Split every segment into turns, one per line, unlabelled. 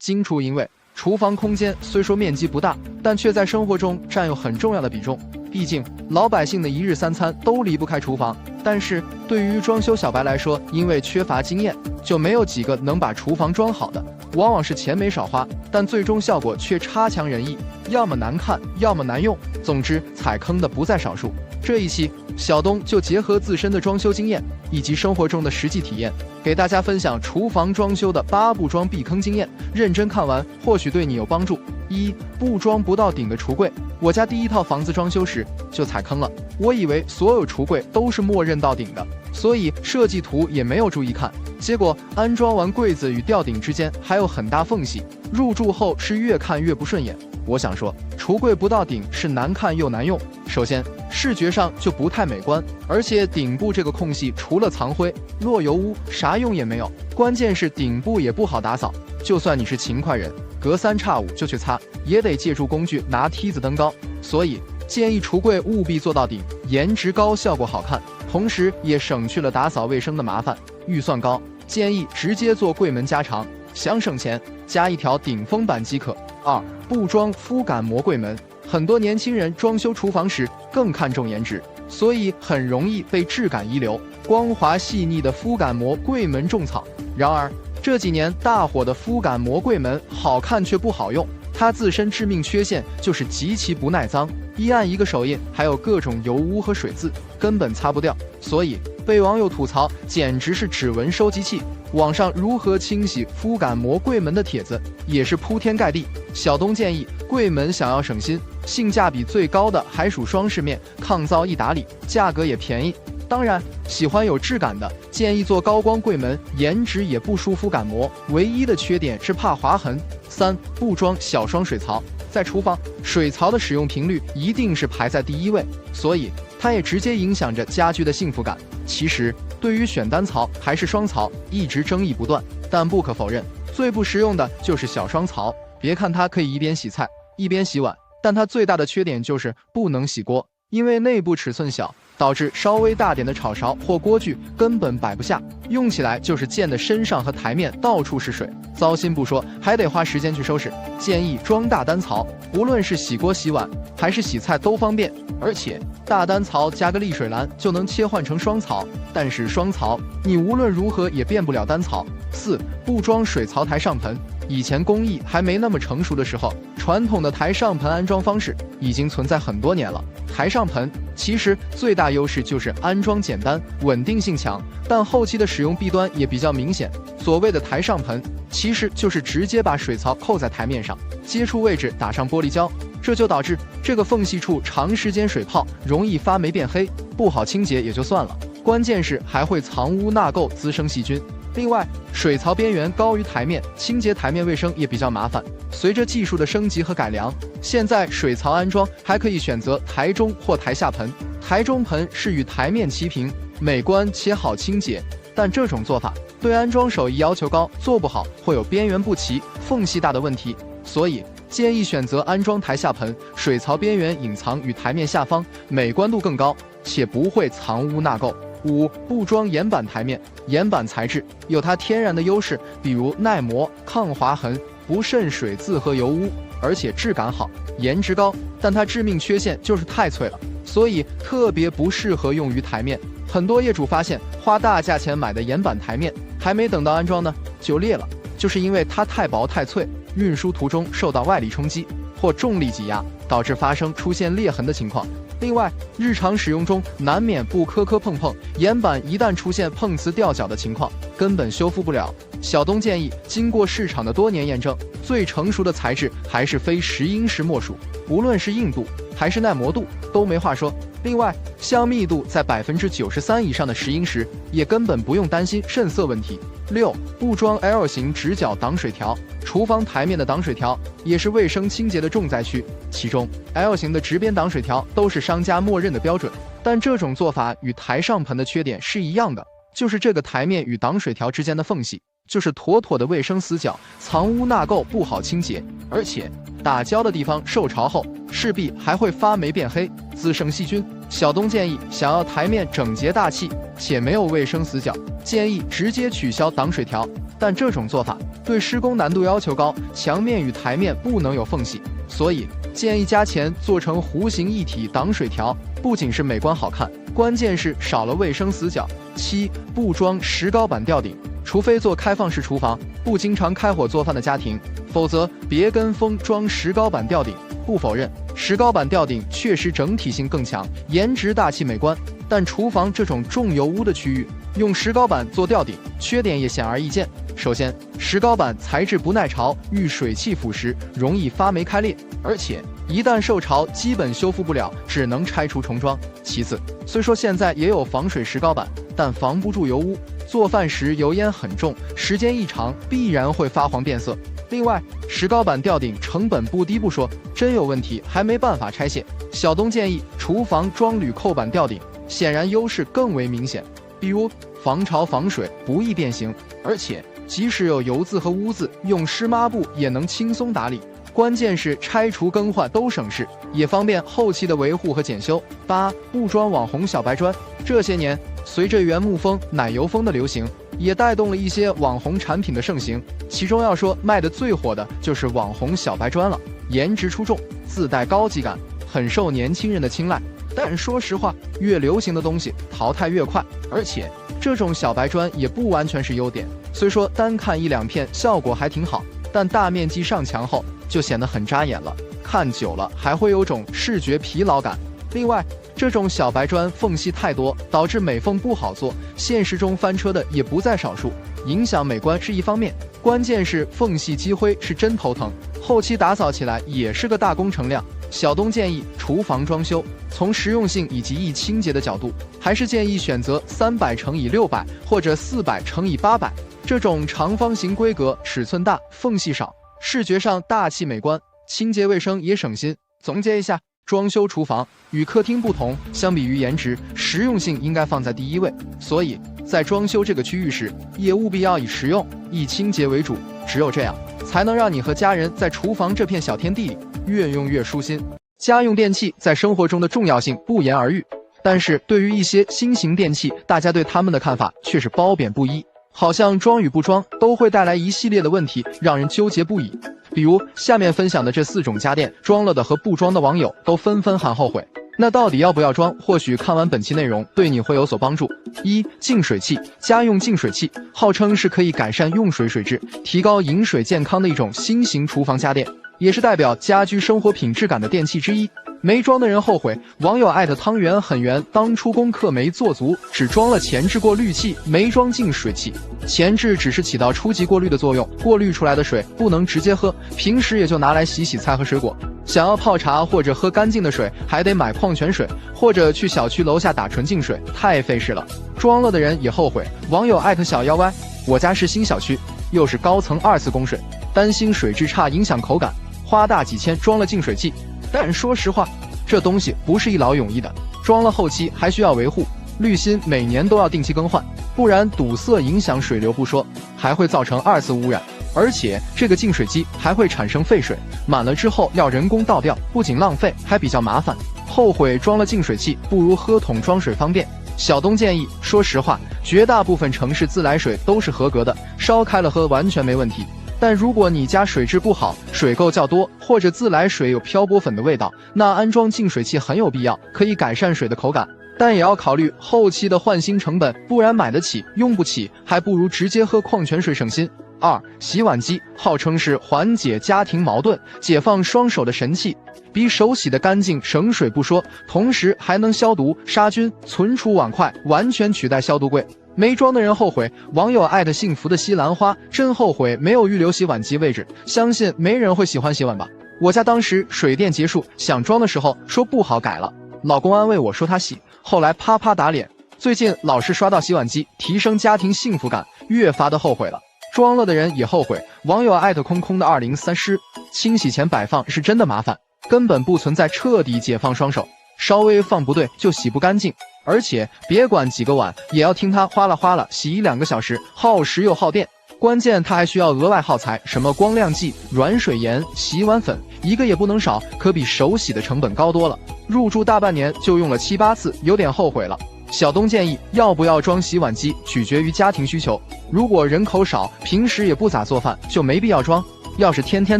精厨营卫，厨房空间虽说面积不大，但却在生活中占有很重要的比重。毕竟老百姓的一日三餐都离不开厨房。但是对于装修小白来说，因为缺乏经验，就没有几个能把厨房装好的，往往是钱没少花，但最终效果却差强人意，要么难看，要么难用，总之踩坑的不在少数。这一期小东就结合自身的装修经验以及生活中的实际体验，给大家分享厨房装修的8不装避坑经验，认真看完或许对你有帮助。1. 不装不到顶的橱柜。我家第一套房子装修时就踩坑了，我以为所有橱柜都是默认到顶的，所以设计图也没有注意看，结果安装完柜子与吊顶之间还有很大缝隙，入住后是越看越不顺眼。我想说，橱柜不到顶是难看又难用，首先视觉上就不太美观，而且顶部这个空隙除了藏灰落油污啥用也没有，关键是顶部也不好打扫，就算你是勤快人，隔3差5就去擦，也得借助工具拿梯子登高。所以建议橱柜务必做到顶，颜值高效果好看，同时也省去了打扫卫生的麻烦。预算高，建议直接做柜门加长，想省钱加一条顶封板即可。2. 不装肤感膜柜门。很多年轻人装修厨房时更看重颜值，所以很容易被质感遗留、光滑细腻的肤感膜柜门种草。然而这几年大火的肤感膜柜门好看却不好用，它自身致命缺陷就是极其不耐脏，一按一个手印还有各种油污和水渍，根本擦不掉，所以被网友吐槽简直是指纹收集器。网上如何清洗肤感膜柜门的帖子也是铺天盖地。小东建议，柜门想要省心，性价比最高的还属双饰面，抗噪易打理，价格也便宜。当然，喜欢有质感的，建议做高光柜门，颜值也不输肤感膜，唯一的缺点是怕划痕。3. 不装小双水槽。在厨房，水槽的使用频率一定是排在第1位，所以它也直接影响着家居的幸福感。其实对于选单槽还是双槽，一直争议不断，但不可否认，最不实用的就是小双槽。别看它可以一边洗菜一边洗碗，但它最大的缺点就是不能洗锅，因为内部尺寸小，导致稍微大点的炒勺或锅具根本摆不下，用起来就是溅得身上和台面到处是水，糟心不说，还得花时间去收拾。建议装大单槽，无论是洗锅洗碗还是洗菜都方便，而且大单槽加个沥水篮就能切换成双槽，但是双槽你无论如何也变不了单槽。4. 不装水槽台上盆。以前工艺还没那么成熟的时候，传统的台上盆安装方式已经存在很多年了。台上盆其实最大优势就是安装简单，稳定性强，但后期的使用弊端也比较明显。所谓的台上盆其实就是直接把水槽扣在台面上，接触位置打上玻璃胶，这就导致这个缝隙处长时间水泡，容易发霉变黑，不好清洁也就算了，关键是还会藏污纳垢，滋生细菌。另外，水槽边缘高于台面，清洁台面卫生也比较麻烦。随着技术的升级和改良，现在水槽安装还可以选择台中或台下盆。台中盆是与台面齐平，美观且好清洁，但这种做法对安装手艺要求高，做不好会有边缘不齐、缝隙大的问题，所以建议选择安装台下盆，水槽边缘隐藏于台面下方，美观度更高，且不会藏污纳垢。5. 不装岩板台面。岩板材质有它天然的优势，比如耐磨、抗划痕、不渗水渍和油污，而且质感好，颜值高，但它致命缺陷就是太脆了，所以特别不适合用于台面。很多业主发现，花大价钱买的岩板台面还没等到安装呢就裂了，就是因为它太薄太脆，运输途中受到外力冲击或重力挤压，导致出现裂痕的情况。另外，日常使用中难免不磕磕碰碰，岩板一旦出现碰瓷掉角的情况，根本修复不了。小东建议，经过市场的多年验证，最成熟的材质还是非石英石莫属，无论是硬度还是耐磨度都没话说。另外，像密度在93%以上的石英石，也根本不用担心渗色问题。6. 不装 L 型直角挡水条。厨房台面的挡水条也是卫生清洁的重灾区，其中 L 型的直边挡水条都是商家默认的标准，但这种做法与台上盆的缺点是一样的，就是这个台面与挡水条之间的缝隙就是妥妥的卫生死角，藏污纳垢，不好清洁，而且打胶的地方受潮后势必还会发霉变黑，滋生细菌。小东建议，想要台面整洁大气且没有卫生死角，建议直接取消挡水条，但这种做法对施工难度要求高，墙面与台面不能有缝隙，所以建议加钱做成弧形一体挡水条，不仅是美观好看，关键是少了卫生死角。7. 不装石膏板吊顶，除非做开放式厨房，不经常开火做饭的家庭，否则别跟风装石膏板吊顶。不否认，石膏板吊顶确实整体性更强，颜值大气美观，但厨房这种重油污的区域，用石膏板做吊顶，缺点也显而易见。首先，石膏板材质不耐潮，遇水汽腐蚀，容易发霉开裂，而且一旦受潮，基本修复不了，只能拆除重装。其次，虽说现在也有防水石膏板，但防不住油污，做饭时油烟很重，时间一长必然会发黄变色。另外，石膏板吊顶成本不低不说，真有问题还没办法拆卸。小东建议厨房装铝扣板吊顶，显然优势更为明显，比如防潮防水，不易变形，而且即使有油渍和污渍，用湿抹布也能轻松打理。关键是拆除更换都省事，也方便后期的维护和检修。8. 不装网红小白砖，这些年随着原木风、奶油风的流行，也带动了一些网红产品的盛行，其中要说卖得最火的就是网红小白砖了，颜值出众，自带高级感，很受年轻人的青睐。但说实话，越流行的东西淘汰越快，而且这种小白砖也不完全是优点，虽说单看一两片效果还挺好，但大面积上墙后就显得很扎眼了，看久了还会有种视觉疲劳感。另外，这种小白砖缝隙太多，导致美缝不好做，现实中翻车的也不在少数，影响美观是一方面，关键是缝隙积灰是真头疼，后期打扫起来也是个大工程量。小东建议厨房装修，从实用性以及易清洁的角度，还是建议选择300×600或者400×800这种长方形规格，尺寸大，缝隙少，视觉上大气美观，清洁卫生也省心。总结一下，装修厨房与客厅不同，相比于颜值，实用性应该放在第一位，所以在装修这个区域时，也务必要以实用、易清洁为主，只有这样，才能让你和家人在厨房这片小天地里越用越舒心。家用电器在生活中的重要性不言而喻，但是对于一些新型电器，大家对他们的看法却是褒贬不一，好像装与不装都会带来一系列的问题，让人纠结不已。比如下面分享的这4种家电，装了的和不装的网友都纷纷喊后悔。那到底要不要装？或许看完本期内容对你会有所帮助。1. 净水器。家用净水器号称是可以改善用水水质、提高饮水健康的一种新型厨房家电，也是代表家居生活品质感的电器之一。没装的人后悔，网友艾特汤圆很圆，当初功课没做足，只装了前置过滤器，没装净水器。前置只是起到初级过滤的作用，过滤出来的水不能直接喝，平时也就拿来洗洗菜和水果。想要泡茶或者喝干净的水，还得买矿泉水，或者去小区楼下打纯净水，太费事了。装了的人也后悔，网友艾特小妖歪，我家是新小区，又是高层2次供水，担心水质差影响口感，花大几千装了净水器。但说实话，这东西不是一劳永逸的，装了后期还需要维护，滤芯每年都要定期更换，不然堵塞影响水流不说，还会造成2次污染。而且这个净水机还会产生废水，满了之后要人工倒掉，不仅浪费还比较麻烦。后悔装了净水器，不如喝桶装水方便。小东建议，说实话，绝大部分城市自来水都是合格的，烧开了喝完全没问题。但如果你家水质不好，水垢较多，或者自来水有漂泊粉的味道，那安装净水器很有必要，可以改善水的口感，但也要考虑后期的换新成本，不然买得起用不起，还不如直接喝矿泉水省心。2. 洗碗机号称是缓解家庭矛盾、解放双手的神器，比手洗的干净省水不说，同时还能消毒、杀菌、存储碗筷，完全取代消毒柜。没装的人后悔，网友艾特幸福的西兰花，真后悔没有预留洗碗机位置，相信没人会喜欢洗碗吧。我家当时水电结束，想装的时候说不好改了，老公安慰我说他洗，后来啪啪打脸。最近老是刷到洗碗机提升家庭幸福感，越发的后悔了。装了的人也后悔，网友艾特空空的2030，清洗前摆放是真的麻烦，根本不存在彻底解放双手，稍微放不对就洗不干净。而且别管几个碗，也要听它哗啦哗啦洗1-2个小时，耗时又耗电。关键它还需要额外耗材，什么光亮剂、软水盐、洗碗粉，一个也不能少，可比手洗的成本高多了。入住大半年就用了7-8次，有点后悔了。小东建议，要不要装洗碗机取决于家庭需求。如果人口少，平时也不咋做饭，就没必要装。要是天天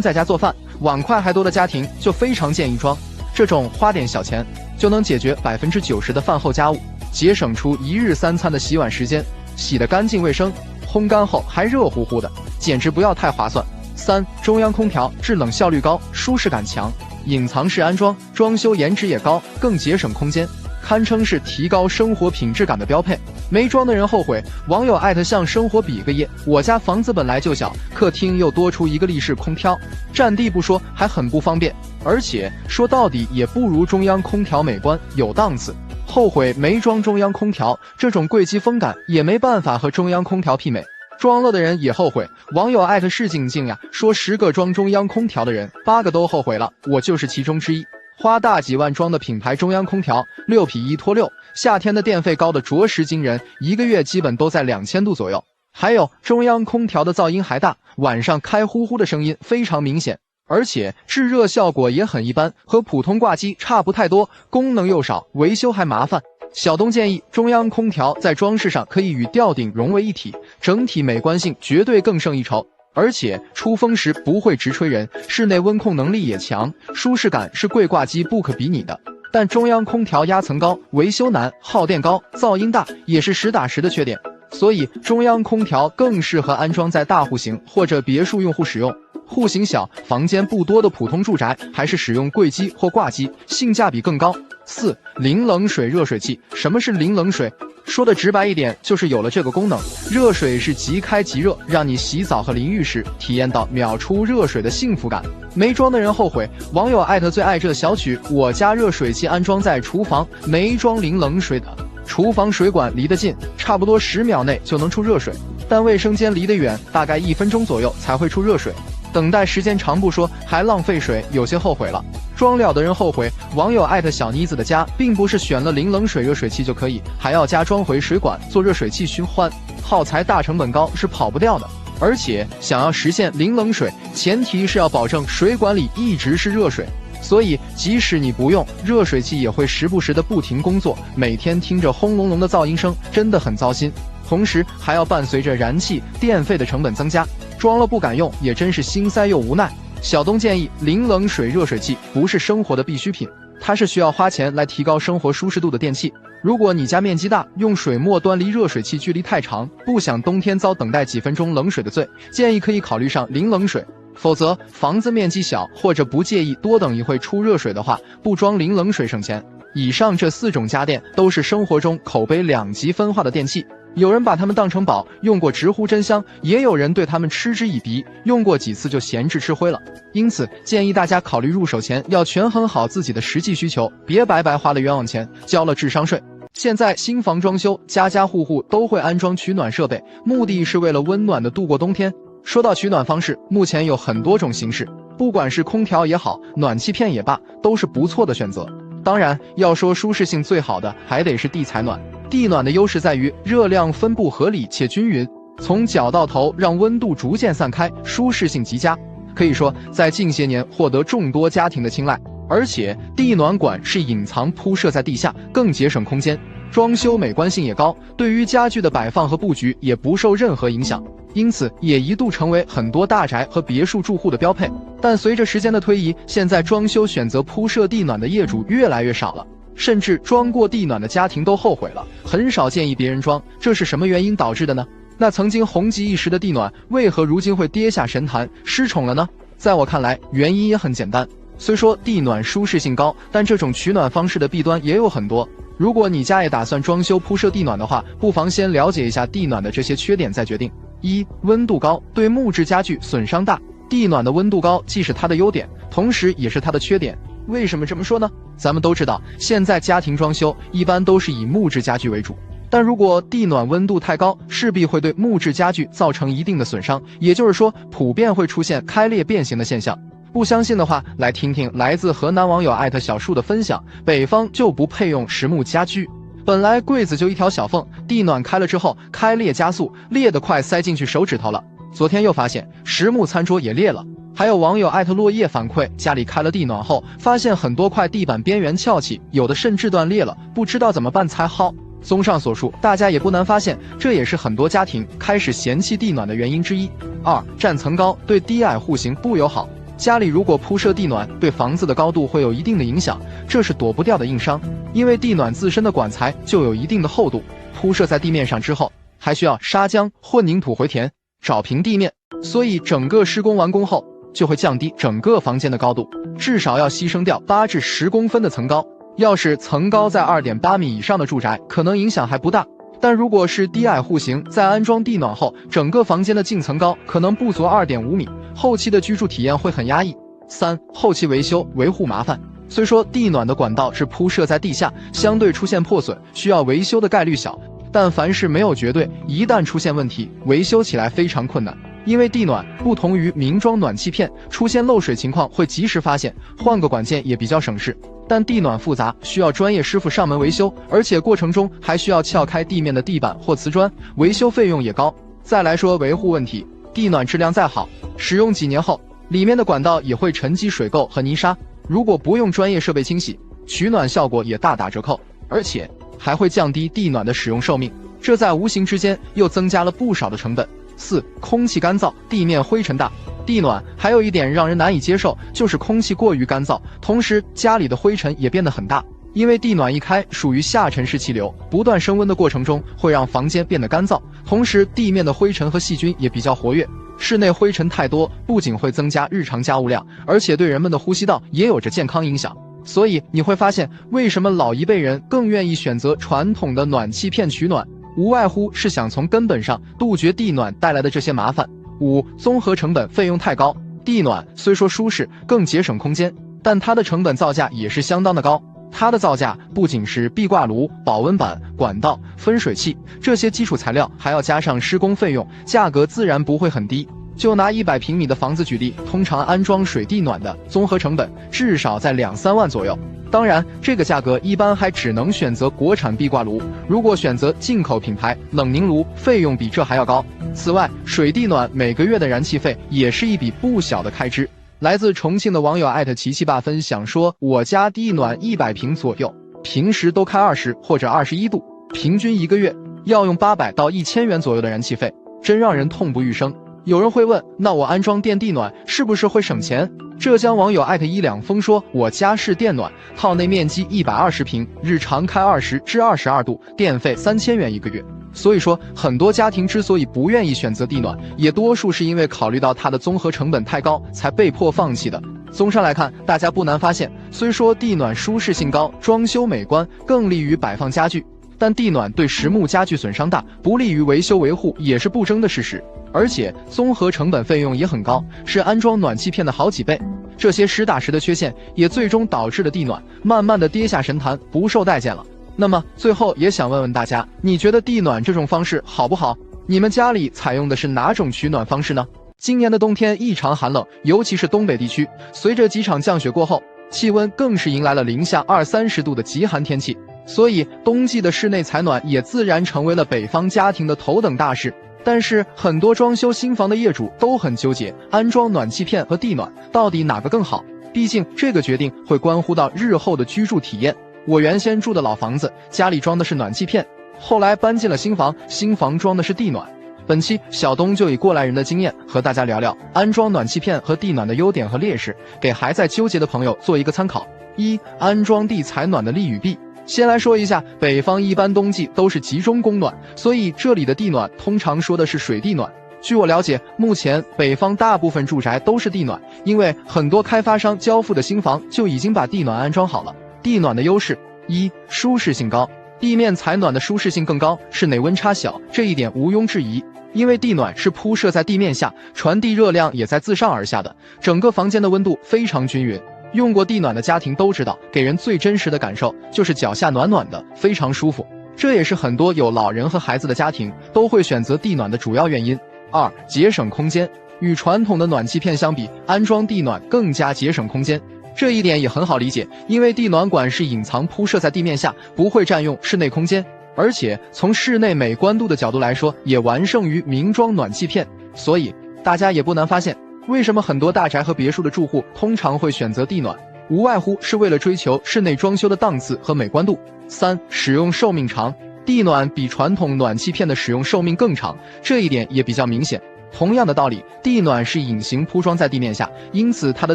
在家做饭，碗筷还多的家庭，就非常建议装。这种花点小钱就能解决90%的饭后家务，节省出1日3餐的洗碗时间，洗得干净卫生，烘干后还热乎乎的，简直不要太划算。3. 中央空调制冷效率高，舒适感强，隐藏式安装，装修颜值也高，更节省空间，堪称是提高生活品质感的标配。没装的人后悔，网友向生活比个耶。我家房子本来就小，客厅又多出一个立式空调，占地不说，还很不方便，而且说到底也不如中央空调美观有档次。后悔没装中央空调，这种贵机风感也没办法和中央空调媲美。装了的人也后悔，网友是静静呀，说10个装中央空调的人8个都后悔了，我就是其中之一。花大几万装的品牌中央空调，6匹1拖6，夏天的电费高的着实惊人，1个月基本都在2000度左右。还有中央空调的噪音还大，晚上开呼呼的声音非常明显，而且制热效果也很一般，和普通挂机差不太多，功能又少，维修还麻烦。小东建议，中央空调在装饰上可以与吊顶融为一体，整体美观性绝对更胜一筹。而且出风时不会直吹人，室内温控能力也强，舒适感是贵挂机不可比拟的。但中央空调压层高，维修难，耗电高，噪音大，也是实打实的缺点。所以中央空调更适合安装在大户型或者别墅用户使用。户型小、房间不多的普通住宅，还是使用柜机或挂机，性价比更高。4. 零冷水热水器。什么是零冷水？说的直白一点，就是有了这个功能，热水是即开即热，让你洗澡和淋浴时体验到秒出热水的幸福感。没装的人后悔，网友最爱这小曲。我家热水器安装在厨房，没装零冷水的。厨房水管离得近，差不多10秒内就能出热水，但卫生间离得远，大概1分钟左右才会出热水。等待时间长不说，还浪费水，有些后悔了。装了的人后悔，网友小妮子的家并不是选了零冷水热水器就可以，还要加装回水管做热水器循环，耗材大，成本高，是跑不掉的。而且想要实现零冷水，前提是要保证水管里一直是热水，所以即使你不用，热水器也会时不时的不停工作，每天听着轰隆隆的噪音声，真的很糟心。同时还要伴随着燃气、电费的成本增加，装了不敢用，也真是心塞又无奈。小东建议，零冷水热水器不是生活的必需品，它是需要花钱来提高生活舒适度的电器。如果你家面积大，用水末端离热水器距离太长，不想冬天遭等待几分钟冷水的罪，建议可以考虑上零冷水。否则房子面积小或者不介意多等一会出热水的话，不装零冷水省钱。以上这4种家电都是生活中口碑2极分化的电器，有人把它们当成宝，用过直呼真香，也有人对它们嗤之以鼻，用过几次就闲置吃灰了。因此建议大家考虑入手前要权衡好自己的实际需求，别白白花了冤枉钱，交了智商税。现在新房装修，家家户户都会安装取暖设备，目的是为了温暖的度过冬天。说到取暖方式，目前有很多种形式，不管是空调也好，暖气片也罢，都是不错的选择。当然，要说舒适性最好的，还得是地采暖。地暖的优势在于热量分布合理且均匀，从脚到头让温度逐渐散开，舒适性极佳。可以说，在近些年获得众多家庭的青睐。而且地暖管是隐藏铺设在地下，更节省空间，装修美观性也高，对于家具的摆放和布局也不受任何影响，因此也一度成为很多大宅和别墅住户的标配。但随着时间的推移，现在装修选择铺设地暖的业主越来越少了，甚至装过地暖的家庭都后悔了，很少建议别人装。这是什么原因导致的呢？那曾经红极一时的地暖，为何如今会跌下神坛，失宠了呢？在我看来，原因也很简单。虽说地暖舒适性高，但这种取暖方式的弊端也有很多。如果你家也打算装修铺设地暖的话，不妨先了解一下地暖的这些缺点再决定。1. 温度高，对木质家具损伤大。地暖的温度高既是它的优点，同时也是它的缺点。为什么这么说呢？咱们都知道，现在家庭装修一般都是以木质家具为主，但如果地暖温度太高，势必会对木质家具造成一定的损伤，也就是说，普遍会出现开裂变形的现象。不相信的话，来听听来自河南网友小树的分享。北方就不配用实木家居，本来柜子就一条小缝，地暖开了之后，开裂加速，裂得快塞进去手指头了。昨天又发现实木餐桌也裂了。还有网友落叶反馈，家里开了地暖后，发现很多块地板边缘翘起，有的甚至断裂了，不知道怎么办才好。综上所述，大家也不难发现，这也是很多家庭开始嫌弃地暖的原因之一。2. 占层高对低矮户型不友好。家里如果铺设地暖，对房子的高度会有一定的影响，这是躲不掉的硬伤。因为地暖自身的管材就有一定的厚度，铺设在地面上之后，还需要砂浆、混凝土回填、找平地面，所以整个施工完工后就会降低整个房间的高度，至少要牺牲掉8至10公分的层高。要是层高在 2.8 米以上的住宅，可能影响还不大。但如果是低矮户型，在安装地暖后，整个房间的净层高可能不足 2.5 米，后期的居住体验会很压抑。3. 后期维修维护麻烦。虽说地暖的管道是铺设在地下，相对出现破损需要维修的概率小，但凡事没有绝对，一旦出现问题，维修起来非常困难。因为地暖不同于明装暖气片，出现漏水情况会及时发现，换个管件也比较省事。但地暖复杂，需要专业师傅上门维修，而且过程中还需要撬开地面的地板或瓷砖，维修费用也高。再来说维护问题，地暖质量再好，使用几年后，里面的管道也会沉积水垢和泥沙，如果不用专业设备清洗，取暖效果也大打折扣，而且还会降低地暖的使用寿命，这在无形之间又增加了不少的成本。4. 空气干燥，地面灰尘大。地暖还有一点让人难以接受，就是空气过于干燥，同时家里的灰尘也变得很大。因为地暖一开属于下沉式气流，不断升温的过程中会让房间变得干燥，同时地面的灰尘和细菌也比较活跃。室内灰尘太多，不仅会增加日常家务量，而且对人们的呼吸道也有着健康影响。所以你会发现，为什么老一辈人更愿意选择传统的暖气片取暖，无外乎是想从根本上杜绝地暖带来的这些麻烦。5. 综合成本费用太高。地暖虽说舒适更节省空间，但它的成本造价也是相当的高。它的造价不仅是壁挂炉、保温板、管道、分水器这些基础材料，还要加上施工费用，价格自然不会很低。就拿100平米的房子举例，通常安装水地暖的综合成本至少在2-3万左右。当然，这个价格一般还只能选择国产壁挂炉，如果选择进口品牌冷凝炉，费用比这还要高。此外，水地暖每个月的燃气费也是一笔不小的开支。来自重庆的网友琪琪爸分享说，我家地暖100平左右，平时都开20或者21度，平均一个月要用800到1000元左右的燃气费，真让人痛不欲生。有人会问，那我安装电地暖是不是会省钱？浙江网友一两风说，我家是电暖，套内面积120平，日常开20至22度，电费3000元一个月。所以说，很多家庭之所以不愿意选择地暖，也多数是因为考虑到它的综合成本太高，才被迫放弃的。综上来看，大家不难发现，虽说地暖舒适性高，装修美观，更利于摆放家具，但地暖对实木家具损伤大，不利于维修维护，也是不争的事实。而且综合成本费用也很高，是安装暖气片的好几倍。这些实打实的缺陷，也最终导致了地暖慢慢的跌下神坛，不受待见了。那么最后也想问问大家，你觉得地暖这种方式好不好？你们家里采用的是哪种取暖方式呢？今年的冬天异常寒冷，尤其是东北地区，随着几场降雪过后，气温更是迎来了零下20-30度的极寒天气，所以冬季的室内采暖也自然成为了北方家庭的头等大事。但是很多装修新房的业主都很纠结，安装暖气片和地暖到底哪个更好？毕竟这个决定会关乎到日后的居住体验。我原先住的老房子，家里装的是暖气片，后来搬进了新房，新房装的是地暖。本期小东就以过来人的经验和大家聊聊安装暖气片和地暖的优点和劣势，给还在纠结的朋友做一个参考。1. 安装地采暖的利与弊。先来说一下，北方一般冬季都是集中供暖，所以这里的地暖通常说的是水地暖。据我了解，目前北方大部分住宅都是地暖，因为很多开发商交付的新房就已经把地暖安装好了。地暖的优势：1. 舒适性高，地面采暖的舒适性更高，室内温差小，这一点毋庸置疑。因为地暖是铺设在地面下，传递热量也在自上而下的，整个房间的温度非常均匀。用过地暖的家庭都知道，给人最真实的感受就是脚下暖暖的，非常舒服。这也是很多有老人和孩子的家庭都会选择地暖的主要原因。2. 节省空间。与传统的暖气片相比，安装地暖更加节省空间。这一点也很好理解，因为地暖管是隐藏铺设在地面下，不会占用室内空间，而且从室内美观度的角度来说，也完胜于明装暖气片。所以大家也不难发现，为什么很多大宅和别墅的住户通常会选择地暖，无外乎是为了追求室内装修的档次和美观度。3. 使用寿命长。地暖比传统暖气片的使用寿命更长，这一点也比较明显。同样的道理，地暖是隐形铺装在地面下，因此它的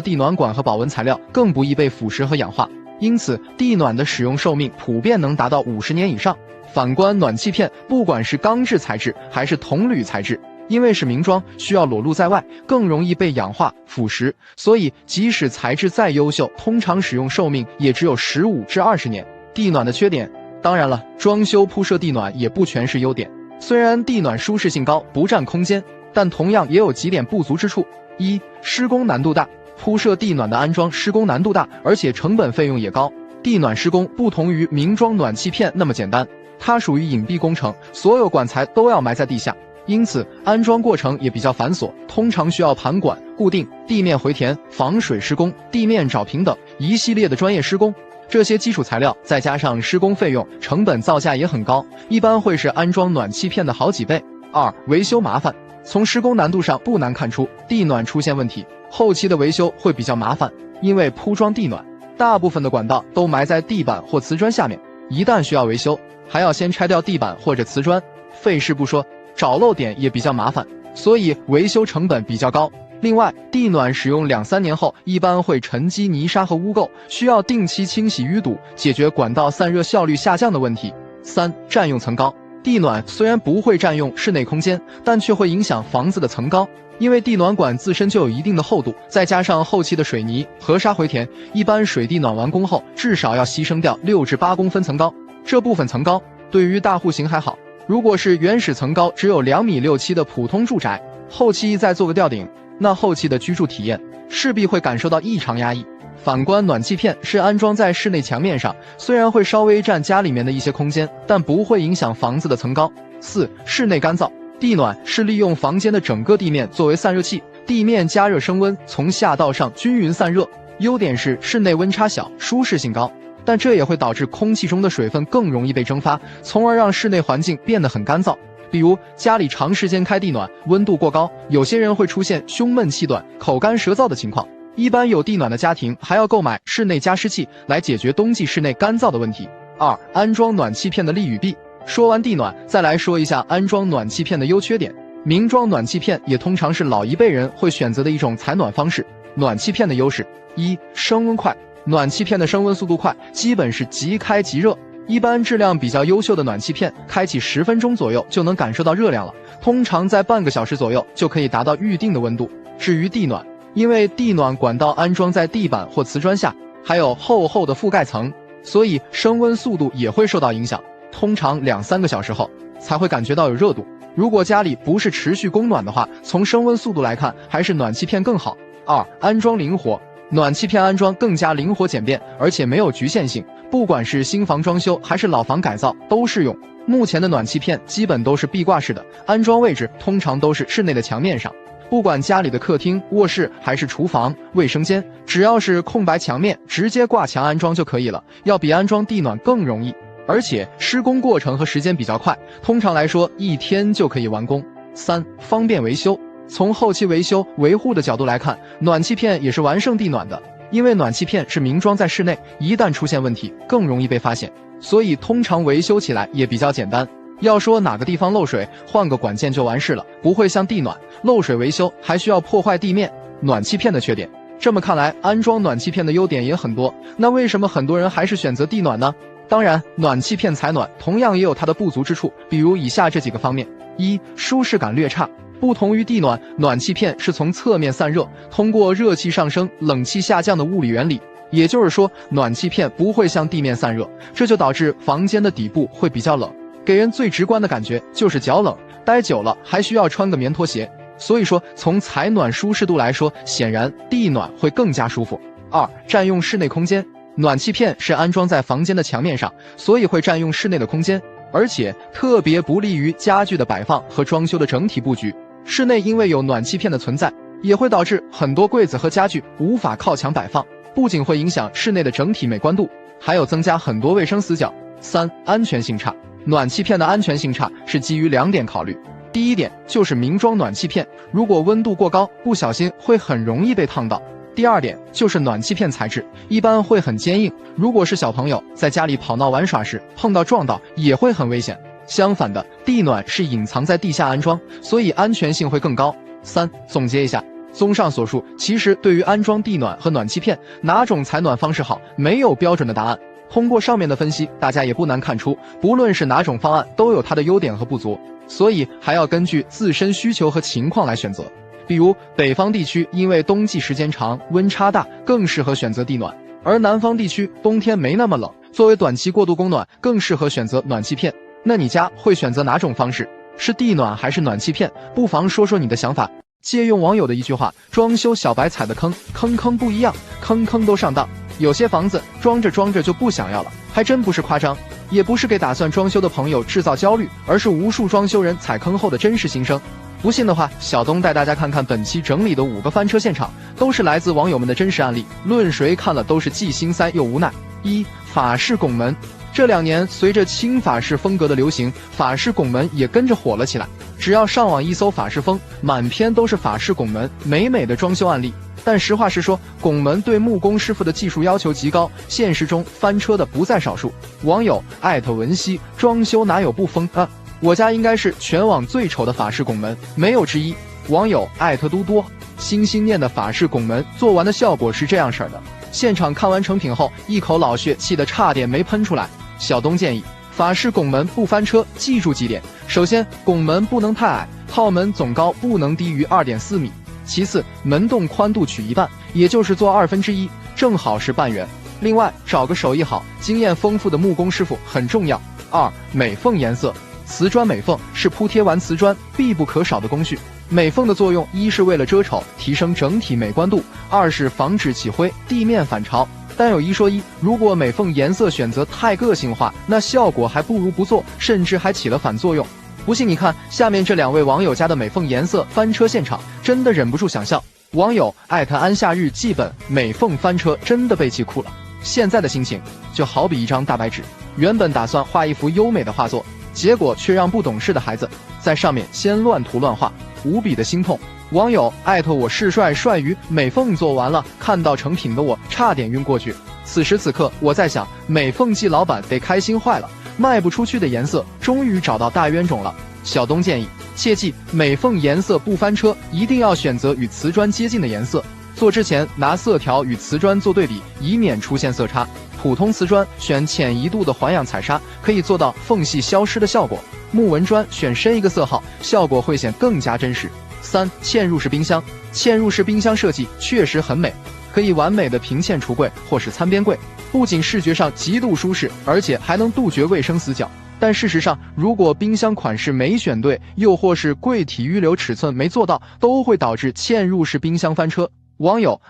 地暖管和保温材料更不易被腐蚀和氧化，因此地暖的使用寿命普遍能达到50年以上。反观暖气片，不管是钢制材质还是铜铝材质，因为是明装，需要裸露在外，更容易被氧化腐蚀，所以即使材质再优秀，通常使用寿命也只有15至20年。地暖的缺点，当然了，装修铺设地暖也不全是优点。虽然地暖舒适性高，不占空间，但同样也有几点不足之处。一、施工难度大，铺设地暖的安装施工难度大，而且成本费用也高。地暖施工不同于明装暖气片那么简单，它属于隐蔽工程，所有管材都要埋在地下，因此安装过程也比较繁琐，通常需要盘管、固定、地面回填、防水施工、地面找平等一系列的专业施工。这些基础材料再加上施工费用，成本造价也很高，一般会是安装暖气片的好几倍。二、维修麻烦。从施工难度上不难看出，地暖出现问题，后期的维修会比较麻烦，因为铺装地暖，大部分的管道都埋在地板或瓷砖下面，一旦需要维修，还要先拆掉地板或者瓷砖，费事不说，找漏点也比较麻烦，所以维修成本比较高。另外，地暖使用2-3年后，一般会沉积泥沙和污垢，需要定期清洗淤堵，解决管道散热效率下降的问题。三、占用层高。地暖虽然不会占用室内空间，但却会影响房子的层高，因为地暖管自身就有一定的厚度，再加上后期的水泥、河沙回填，一般水地暖完工后，至少要牺牲掉6至8公分层高。这部分层高对于大户型还好，如果是原始层高只有2.67米的普通住宅，后期再做个吊顶，那后期的居住体验势必会感受到异常压抑。反观暖气片是安装在室内墙面上，虽然会稍微占家里面的一些空间，但不会影响房子的层高。四、室内干燥。地暖是利用房间的整个地面作为散热器，地面加热升温，从下到上均匀散热。优点是室内温差小，舒适性高，但这也会导致空气中的水分更容易被蒸发，从而让室内环境变得很干燥。比如家里长时间开地暖，温度过高，有些人会出现胸闷气短、口干舌燥的情况。一般有地暖的家庭还要购买室内加湿器来解决冬季室内干燥的问题。二、安装暖气片的利与弊。说完地暖，再来说一下安装暖气片的优缺点。明装暖气片也通常是老一辈人会选择的一种采暖方式。暖气片的优势：一、升温快。暖气片的升温速度快，基本是即开即热。一般质量比较优秀的暖气片，开启10分钟左右就能感受到热量了，通常在半个小时左右就可以达到预定的温度。至于地暖，因为地暖管道安装在地板或瓷砖下，还有厚厚的覆盖层，所以升温速度也会受到影响，通常2-3个小时后才会感觉到有热度。如果家里不是持续供暖的话，从升温速度来看，还是暖气片更好。二、安装灵活。暖气片安装更加灵活简便，而且没有局限性，不管是新房装修还是老房改造都适用。目前的暖气片基本都是壁挂式的，安装位置通常都是室内的墙面上，不管家里的客厅、卧室还是厨房、卫生间，只要是空白墙面，直接挂墙安装就可以了，要比安装地暖更容易，而且施工过程和时间比较快，通常来说1天就可以完工。三、方便维修。从后期维修维护的角度来看，暖气片也是完胜地暖的，因为暖气片是明装在室内，一旦出现问题更容易被发现，所以通常维修起来也比较简单。要说哪个地方漏水，换个管件就完事了，不会像地暖漏水维修还需要破坏地面。暖气片的缺点，这么看来安装暖气片的优点也很多，那为什么很多人还是选择地暖呢？当然，暖气片采暖同样也有它的不足之处，比如以下这几个方面。一、舒适感略差。不同于地暖，暖气片是从侧面散热，通过热气上升、冷气下降的物理原理，也就是说，暖气片不会向地面散热，这就导致房间的底部会比较冷，给人最直观的感觉就是脚冷，待久了还需要穿个棉拖鞋。所以说，从采暖舒适度来说，显然地暖会更加舒服。二、占用室内空间。暖气片是安装在房间的墙面上，所以会占用室内的空间，而且特别不利于家具的摆放和装修的整体布局。室内因为有暖气片的存在，也会导致很多柜子和家具无法靠墙摆放，不仅会影响室内的整体美观度，还有增加很多卫生死角。三、安全性差。暖气片的安全性差是基于2点考虑。第一点就是明装暖气片，如果温度过高，不小心会很容易被烫到。第二点就是暖气片材质一般会很坚硬，如果是小朋友在家里跑闹玩耍时碰到撞到也会很危险。相反的，地暖是隐藏在地下安装，所以安全性会更高。3. 总结一下，综上所述，其实对于安装地暖和暖气片，哪种采暖方式好，没有标准的答案。通过上面的分析，大家也不难看出，不论是哪种方案都有它的优点和不足，所以还要根据自身需求和情况来选择。比如北方地区因为冬季时间长，温差大，更适合选择地暖，而南方地区冬天没那么冷，作为短期过渡供暖，更适合选择暖气片。那你家会选择哪种方式？是地暖还是暖气片？不妨说说你的想法。借用网友的一句话，装修小白踩的坑，坑坑不一样，坑坑都上当。有些房子装着装着就不想要了，还真不是夸张，也不是给打算装修的朋友制造焦虑，而是无数装修人踩坑后的真实心声。不信的话，小东带大家看看本期整理的5个翻车现场，都是来自网友们的真实案例，论谁看了都是既心塞又无奈。1. 法式拱门。这2年随着轻法式风格的流行，法式拱门也跟着火了起来。只要上网一搜法式风，满篇都是法式拱门美美的装修案例。但实话实说，拱门对木工师傅的技术要求极高，现实中翻车的不在少数。网友文熙，装修哪有不疯啊？我家应该是全网最丑的法式拱门，没有之一。网友多多，心心念的法式拱门做完的效果是这样式的，现场看完成品后，一口老血气得差点没喷出来。小东建议法式拱门不翻车，记住几点：首先，拱门不能太矮，号门总高不能低于2.4米；其次，门洞宽度取一半，也就是做1/2，正好是半圆。另外，找个手艺好、经验丰富的木工师傅很重要。2. 美缝颜色。瓷砖美缝是铺贴完瓷砖必不可少的工序。美缝的作用，一是为了遮丑，提升整体美观度；二是防止起灰、地面反潮。但有一说一，如果美缝颜色选择太个性化，那效果还不如不做，甚至还起了反作用。不信你看下面这2位网友家的美缝颜色翻车现场，真的忍不住想笑。网友安夏日记本，美缝翻车真的被气哭了。现在的心情就好比一张大白纸，原本打算画一幅优美的画作，结果却让不懂事的孩子在上面先乱涂乱画，无比的心痛。网友我是帅鱼，美缝做完了，看到成品的我差点晕过去。此时此刻我在想，美缝季老板得开心坏了，卖不出去的颜色终于找到大冤种了。小东建议切记，美缝颜色不翻车，一定要选择与瓷砖接近的颜色，做之前拿色条与瓷砖做对比，以免出现色差。普通瓷砖选浅1度的环氧彩砂，可以做到缝隙消失的效果；木纹砖选深一个色号，效果会显更加真实。3. 嵌入式冰箱。嵌入式冰箱设计确实很美，可以完美的平嵌橱柜或是餐边柜，不仅视觉上极度舒适，而且还能杜绝卫生死角。但事实上，如果冰箱款式没选对，又或是柜体预留尺寸没做到，都会导致嵌入式冰箱翻车。网友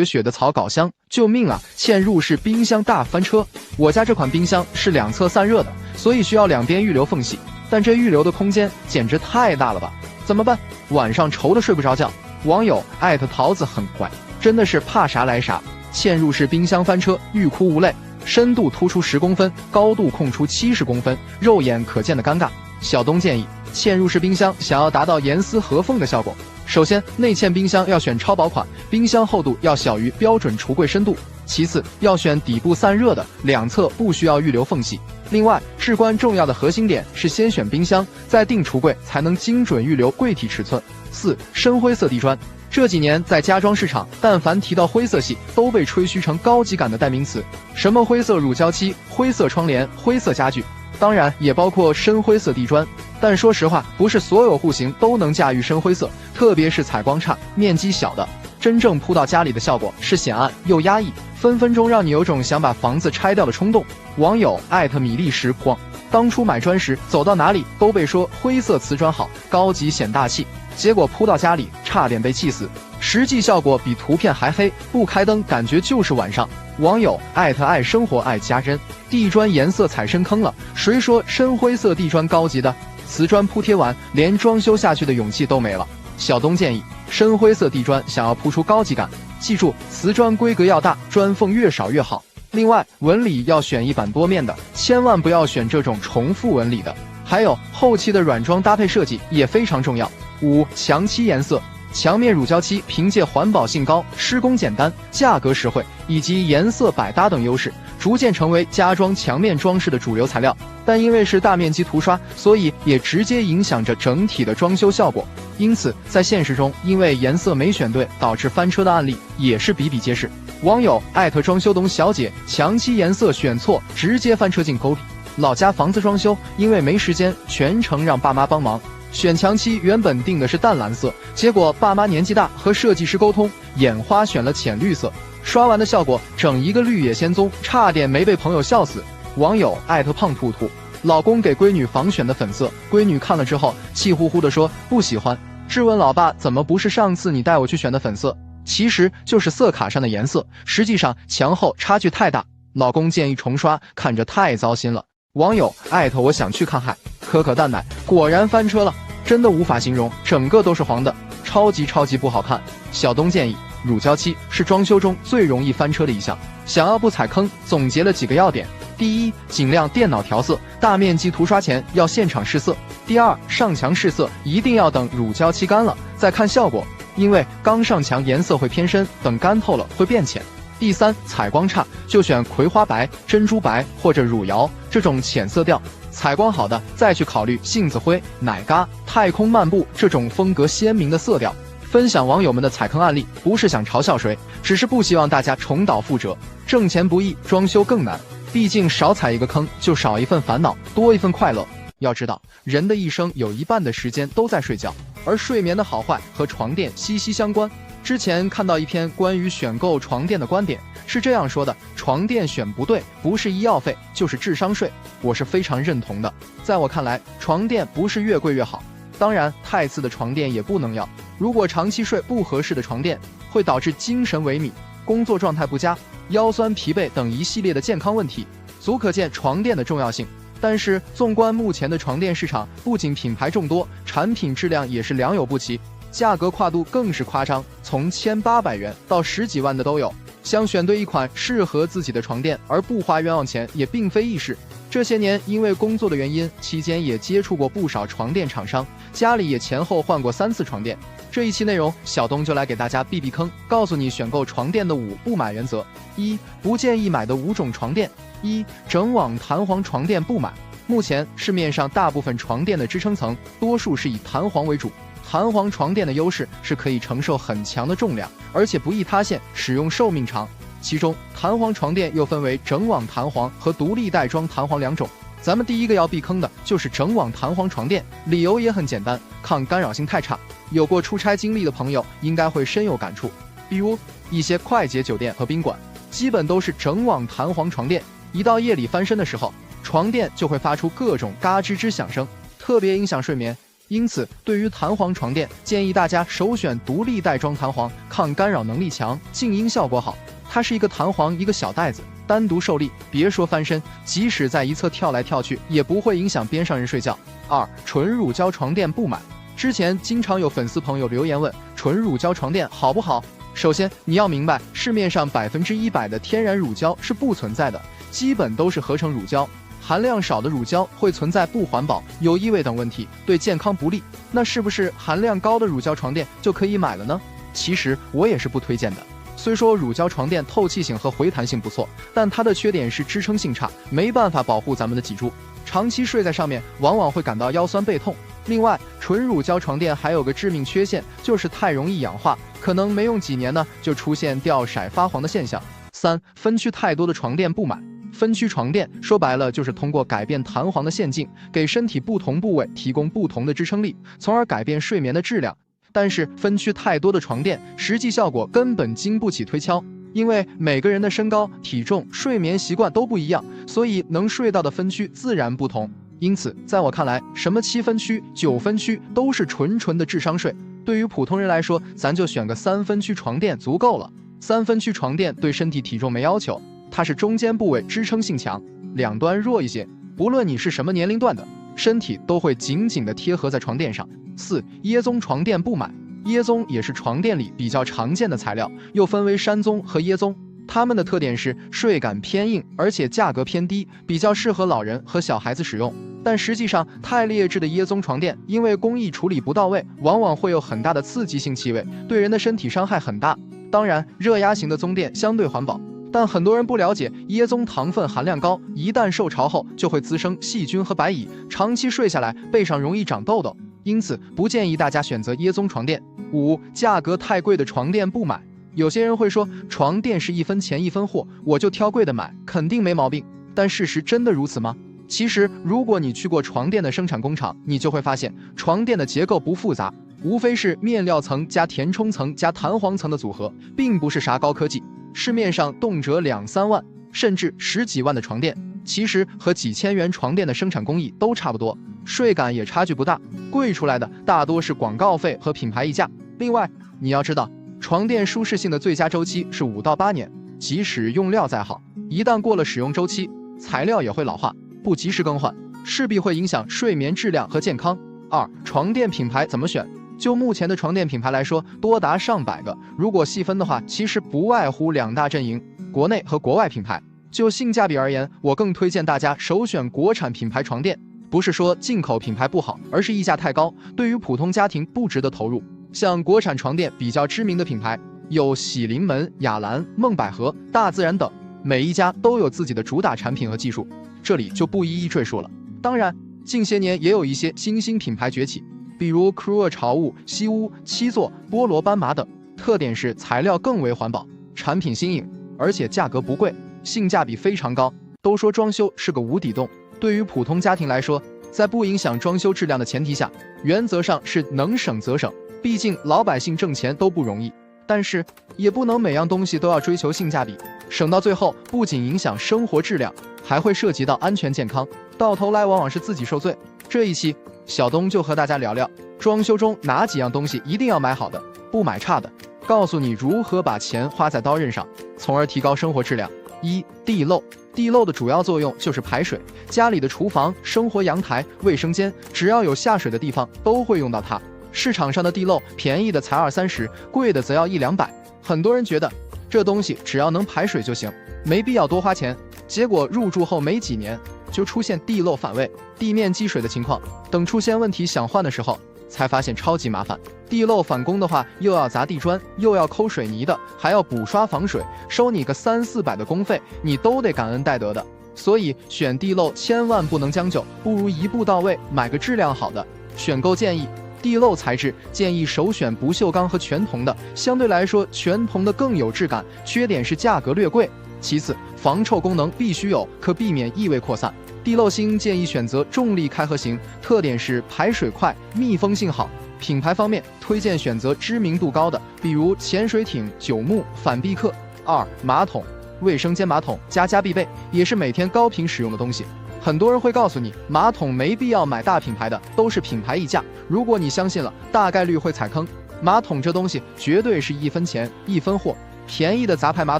雪的草稿箱，救命啊！嵌入式冰箱大翻车。我家这款冰箱是2侧散热的，所以需要2边预留缝隙，但这预留的空间简直太大了吧？怎么办？晚上愁得睡不着觉。网友桃子很乖，真的是怕啥来啥。嵌入式冰箱翻车，欲哭无泪，深度突出10公分，高度空出70公分，肉眼可见的尴尬。小东建议，嵌入式冰箱想要达到严丝合缝的效果，首先内嵌冰箱要选超薄款，冰箱厚度要小于标准橱柜深度。其次要选底部散热的，2侧不需要预留缝隙。另外至关重要的核心点是先选冰箱，再定橱柜，才能精准预留柜体尺寸。4. 深灰色地砖。这几年在家装市场，但凡提到灰色系，都被吹嘘成高级感的代名词，什么灰色乳胶漆、灰色窗帘、灰色家具，当然也包括深灰色地砖。但说实话，不是所有户型都能驾驭深灰色，特别是采光差、面积小的，真正铺到家里的效果是显暗又压抑，分分钟让你有种想把房子拆掉的冲动。网友米粒时光，当初买砖时走到哪里都被说灰色瓷砖好，高级显大气，结果铺到家里差点被气死，实际效果比图片还黑，不开灯感觉就是晚上。网友爱生活爱家珍，地砖颜色踩深坑了，谁说深灰色地砖高级的？瓷砖铺贴完，连装修下去的勇气都没了。小东建议，深灰色地砖想要铺出高级感，记住瓷砖规格要大，砖缝越少越好。另外纹理要选一板多面的，千万不要选这种重复纹理的。还有后期的软装搭配设计也非常重要。5. 墙漆颜色。墙面乳胶漆凭借环保性高、施工简单、价格实惠以及颜色百搭等优势，逐渐成为家装墙面装饰的主流材料。但因为是大面积涂刷，所以也直接影响着整体的装修效果。因此，在现实中，因为颜色没选对导致翻车的案例也是比比皆是。网友装修董小姐，墙漆颜色选错，直接翻车进沟里。老家房子装修，因为没时间，全程让爸妈帮忙。选墙漆原本定的是淡蓝色，结果爸妈年纪大，和设计师沟通，眼花选了浅绿色。刷完的效果，整一个绿野仙踪，差点没被朋友笑死。网友胖兔兔，老公给闺女仿选的粉色，闺女看了之后气呼呼地说不喜欢，质问老爸怎么不是上次你带我去选的粉色？其实就是色卡上的颜色，实际上墙后差距太大，老公建议重刷，看着太糟心了。网友我想去看海，可蛋奶果然翻车了，真的无法形容，整个都是黄的，超级不好看。小东建议，乳胶漆是装修中最容易翻车的一项，想要不踩坑，总结了几个要点。第一，尽量电脑调色，大面积涂刷前要现场试色。第二，上墙试色一定要等乳胶漆干了再看效果，因为刚上墙颜色会偏深，等干透了会变浅。第三，采光差就选葵花白、珍珠白或者汝窑这种浅色调，采光好的再去考虑杏子灰、奶嘎、太空漫步这种风格鲜明的色调。分享网友们的踩坑案例，不是想嘲笑谁，只是不希望大家重蹈覆辙。挣钱不易，装修更难，毕竟少踩一个坑就少一份烦恼，多一份快乐。要知道，人的一生有一半的时间都在睡觉，而睡眠的好坏和床垫息息相关。之前看到一篇关于选购床垫的观点，是这样说的：床垫选不对，不是医药费就是智商税。我是非常认同的。在我看来，床垫不是越贵越好，当然太次的床垫也不能要。如果长期睡不合适的床垫，会导致精神萎靡、工作状态不佳、腰酸疲惫等一系列的健康问题，足可见床垫的重要性。但是纵观目前的床垫市场，不仅品牌众多，产品质量也是良莠不齐，价格跨度更是夸张，从1800元到10几万的都有。想选对一款适合自己的床垫而不花冤枉钱也并非易事。这些年因为工作的原因，期间也接触过不少床垫厂商，家里也前后换过3次床垫。这一期内容，小东就来给大家避避坑，告诉你选购床垫的5不买原则。1、不建议买的5种床垫。1、整网弹簧床垫不买。目前市面上大部分床垫的支撑层多数是以弹簧为主，弹簧床垫的优势是可以承受很强的重量，而且不易塌陷，使用寿命长。其中弹簧床垫又分为整网弹簧和独立带装弹簧2种。咱们第一个要避坑的就是整网弹簧床垫，理由也很简单，抗干扰性太差。有过出差经历的朋友应该会深有感触，比如一些快捷酒店和宾馆，基本都是整网弹簧床垫，一到夜里翻身的时候，床垫就会发出各种嘎吱吱响声，特别影响睡眠。因此，对于弹簧床垫，建议大家首选独立带装弹簧，抗干扰能力强，静音效果好。它是一个弹簧一个小袋子，单独受力，别说翻身，即使在一侧跳来跳去，也不会影响边上人睡觉。2、纯乳胶床垫不买。之前经常有粉丝朋友留言问，纯乳胶床垫好不好？首先你要明白，市面上100%的天然乳胶是不存在的，基本都是合成乳胶。含量少的乳胶会存在不环保、有异味等问题，对健康不利。那是不是含量高的乳胶床垫就可以买了呢？其实我也是不推荐的。虽说乳胶床垫透气性和回弹性不错，但它的缺点是支撑性差，没办法保护咱们的脊柱，长期睡在上面往往会感到腰酸背痛。另外，纯乳胶床垫还有个致命缺陷，就是太容易氧化，可能没用几年呢就出现掉色发黄的现象。3、分区太多的床垫不买。分区床垫说白了就是通过改变弹簧的线径，给身体不同部位提供不同的支撑力，从而改变睡眠的质量。但是分区太多的床垫，实际效果根本经不起推敲，因为每个人的身高、体重、睡眠习惯都不一样，所以能睡到的分区自然不同。因此，在我看来，什么7分区、9分区都是纯的智商税。对于普通人来说，咱就选个3分区床垫足够了。3分区床垫对身体体重没要求，它是中间部位支撑性强，两端弱一些，不论你是什么年龄段的，身体都会紧紧地贴合在床垫上。4、椰棕床垫不买。椰棕也是床垫里比较常见的材料，又分为山棕和椰棕。它们的特点是税感偏硬，而且价格偏低，比较适合老人和小孩子使用。但实际上，太劣质的椰棕床垫因为工艺处理不到位，往往会有很大的刺激性气味，对人的身体伤害很大。当然，热压型的棕垫相对环保，但很多人不了解椰棕糖分含量高，一旦受潮后就会滋生细菌和白蚁，长期睡下来背上容易长痘痘，因此不建议大家选择椰棕床垫。5. 价格太贵的床垫不买。有些人会说，床垫是1分钱1分货，我就挑贵的买，肯定没毛病。但事实真的如此吗？其实，如果你去过床垫的生产工厂，你就会发现，床垫的结构不复杂，无非是面料层加填充层加弹簧层的组合，并不是啥高科技。市面上动辄2、3万，甚至10几万的床垫，其实和几千元床垫的生产工艺都差不多，税感也差距不大，贵出来的大多是广告费和品牌溢价。另外，你要知道，床垫舒适性的最佳周期是5到8年，即使用料再好，一旦过了使用周期，材料也会老化，不及时更换，势必会影响睡眠质量和健康。2. 床垫品牌怎么选？就目前的床垫品牌来说，多达上百个，如果细分的话，其实不外乎2大阵营，国内和国外品牌。就性价比而言，我更推荐大家首选国产品牌床垫，不是说进口品牌不好，而是溢价太高，对于普通家庭不值得投入。像国产床垫比较知名的品牌有喜临门、雅兰、梦百合、大自然等，每一家都有自己的主打产品和技术，这里就不一一赘述了。当然，近些年也有一些新兴品牌崛起，比如 Crua 潮物、西屋、七座、菠萝斑马等，特点是材料更为环保，产品新颖，而且价格不贵，性价比非常高。都说装修是个无底洞，对于普通家庭来说，在不影响装修质量的前提下，原则上是能省则省，毕竟老百姓挣钱都不容易。但是也不能每样东西都要追求性价比，省到最后不仅影响生活质量，还会涉及到安全健康，到头来往往是自己受罪。这一期小东就和大家聊聊装修中哪几样东西一定要买好的，不买差的，告诉你如何把钱花在刀刃上，从而提高生活质量。1. 地漏。地漏的主要作用就是排水，家里的厨房、生活阳台、卫生间，只要有下水的地方都会用到它。市场上的地漏便宜的才20、30，贵的则要100、200。很多人觉得这东西只要能排水就行，没必要多花钱，结果入住后没几年就出现地漏反位、地面积水的情况，等出现问题想换的时候，才发现超级麻烦。地漏返工的话，又要砸地砖，又要抠水泥的，还要补刷防水，收你个3、400的工费，你都得感恩戴德的。所以选地漏千万不能将就，不如一步到位，买个质量好的。选购建议，地漏材质建议首选不锈钢和全铜的，相对来说全铜的更有质感，缺点是价格略贵。其次，防臭功能必须有，可避免异味扩散。地漏芯建议选择重力开合型，特点是排水快，密封性好。品牌方面推荐选择知名度高的，比如潜水艇、九牧、反必克。2. 马桶。卫生间马桶家必备，也是每天高频使用的东西。很多人会告诉你，马桶没必要买大品牌的，都是品牌溢价。如果你相信了，大概率会踩坑。马桶这东西绝对是1分钱1分货。便宜的杂牌马